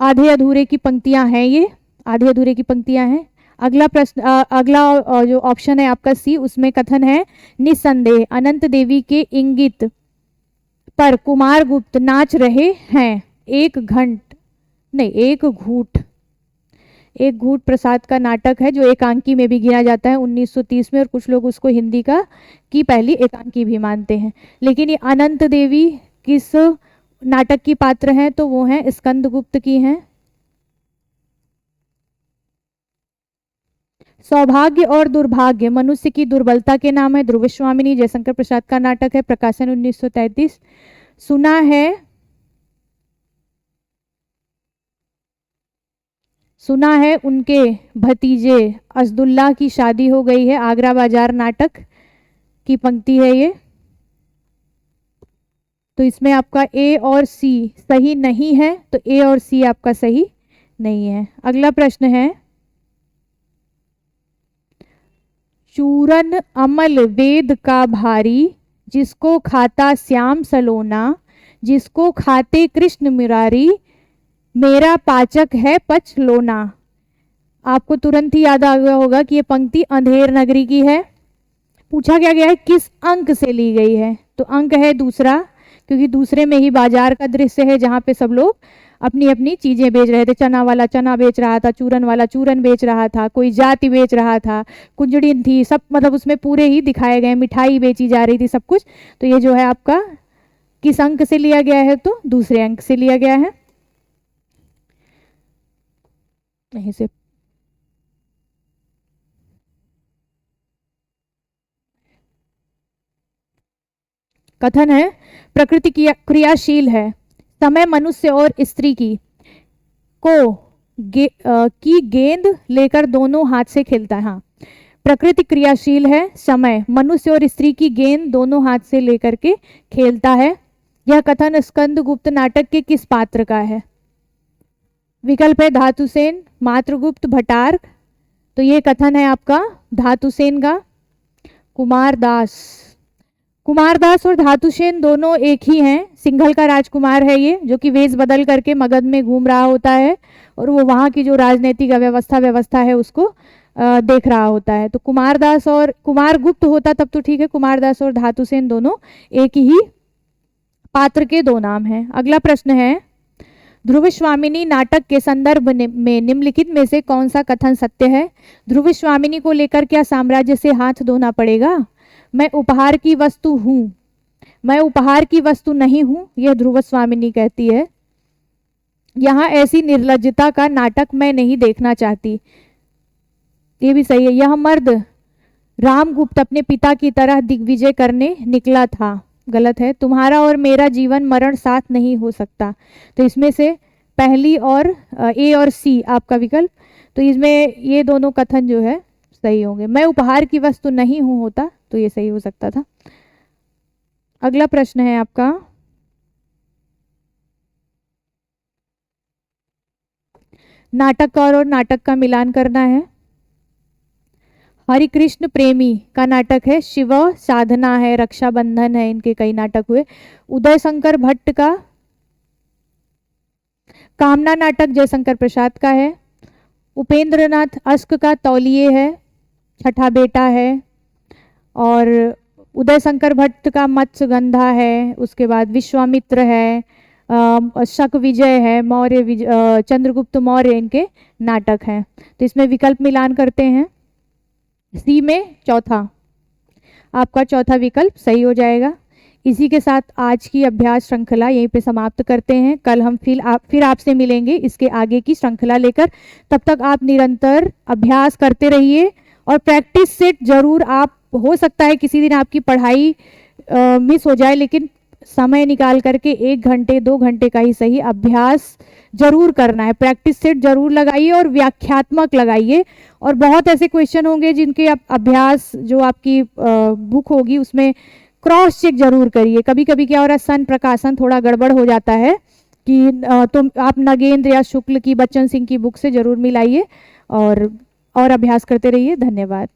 आधे अधूरे की पंक्तियां हैं ये, आधे अधूरे की पंक्तियां हैं। अगला प्रश्न, अगला जो ऑप्शन है आपका सी, उसमें कथन है, निस्संदेह अनंत देवी के इंगित पर कुमार गुप्त नाच रहे हैं। एक घूट प्रसाद का नाटक है, जो एकांकी में भी गिना जाता है 1930 में, और कुछ लोग उसको हिंदी की पहली एकांकी भी मानते हैं। लेकिन ये अनंत देवी किस नाटक की पात्र हैं, तो वो हैं स्कंदगुप्त की हैं। सौभाग्य और दुर्भाग्य मनुष्य की दुर्बलता के नाम है, ध्रुवस्वामिनी जयशंकर प्रसाद का नाटक है, प्रकाशन 1933। सुना है उनके भतीजे असदुल्ला की शादी हो गई है, आगरा बाजार नाटक की पंक्ति है ये। तो इसमें आपका ए और सी सही नहीं है, तो ए और सी आपका सही नहीं है। अगला प्रश्न है, चूरन अमल वेद का भारी, जिसको खाता श्याम सलोना, जिसको खाते कृष्ण मुरारी, मेरा पाचक है पचलोना। आपको तुरंत ही याद आ गया होगा कि ये पंक्ति अंधेर नगरी की है। पूछा क्या गया है, किस अंक से ली गई है, तो अंक है दूसरा, क्योंकि दूसरे में ही बाजार का दृश्य है जहाँ पे सब लोग अपनी अपनी चीजें बेच रहे थे। चना वाला चना बेच रहा था, चूरन वाला चूरन बेच रहा था, कोई जाति बेच रहा था, कुंजड़िन थी, सब मतलब उसमें पूरे ही दिखाए गए, मिठाई बेची जा रही थी, सब कुछ। तो ये जो है आपका किस अंक से लिया गया है, तो दूसरे अंक से लिया गया है। यहीं से कथन है, प्रकृति क्रियाशील है, समय मनुष्य और स्त्री की गेंद लेकर दोनों हाथ से खेलता है। हाँ, प्रकृति क्रियाशील है, समय मनुष्य और स्त्री की गेंद दोनों हाथ से लेकर के खेलता है। यह कथन स्कंदगुप्त नाटक के किस पात्र का है? विकल्प है धातुसेन, मातृगुप्त, भटार्क। तो ये कथन है आपका धातुसेन का। कुमारदास और धातुसेन दोनों एक ही हैं। सिंघल का राजकुमार है ये, जो कि वेश बदल करके मगध में घूम रहा होता है और वो वहाँ की जो राजनीतिक व्यवस्था है उसको देख रहा होता है। तो कुमारदास और कुमारगुप्त होता तब तो ठीक है, कुमारदास और धातुसेन दोनों एक ही पात्र के दो नाम हैं। अगला प्रश्न है, ध्रुवस्वामिनी नाटक के संदर्भ में निम्नलिखित में से कौन सा कथन सत्य है? ध्रुवस्वामिनी को लेकर क्या साम्राज्य से हाथ धोना पड़ेगा? मैं उपहार की वस्तु हूँ, मैं उपहार की वस्तु नहीं हूँ, यह ध्रुवस्वामिनी कहती है। यहाँ ऐसी निर्लज्जता का नाटक मैं नहीं देखना चाहती। ये भी सही है। यह मर्द रामगुप्त अपने पिता की तरह दिग्विजय करने निकला था। गलत है। तुम्हारा और मेरा जीवन मरण साथ नहीं हो सकता। तो इसमें से पहली और ए और सी आपका विकल्प, तो इसमें ये दोनों कथन जो है सही होंगे। मैं उपहार की वस्तु नहीं हूं होता, तो ये सही हो सकता था। अगला प्रश्न है आपका, नाटककार और नाटक का मिलान करना है। हरि कृष्ण प्रेमी का नाटक है, शिव साधना है, रक्षाबंधन है, इनके कई नाटक हुए। उदय शंकर भट्ट का कामना नाटक जयशंकर प्रसाद का है। उपेंद्रनाथ अश्क का तौलिए है, छठा बेटा है। और उदय शंकर भट्ट का मत्स्यगंधा है, उसके बाद विश्वामित्र है, शक विजय है, मौर्य विजय, चंद्रगुप्त मौर्य इनके नाटक हैं। तो इसमें विकल्प मिलान करते हैं। सी में चौथा, आपका चौथा विकल्प सही हो जाएगा। इसी के साथ आज की अभ्यास श्रृंखला यहीं पे समाप्त करते हैं। कल हम फिर आपसे मिलेंगे इसके आगे की श्रृंखला लेकर। तब तक आप निरंतर अभ्यास करते रहिए और प्रैक्टिस सेट जरूर आप, हो सकता है किसी दिन आपकी पढ़ाई मिस हो जाए, लेकिन समय निकाल करके 1 घंटे 2 घंटे का ही सही अभ्यास जरूर करना है। प्रैक्टिस सेट जरूर लगाइए और व्याख्यात्मक लगाइए। और बहुत ऐसे क्वेश्चन होंगे जिनके आप अभ्यास, जो आपकी बुक होगी उसमें क्रॉस चेक जरूर करिए। कभी कभी क्या हो रहा है, सन प्रकाशन थोड़ा गड़बड़ हो जाता है कि तो आप नगेंद्र या शुक्ल की, बच्चन सिंह की बुक से जरूर मिलाइए और अभ्यास करते रहिए। धन्यवाद।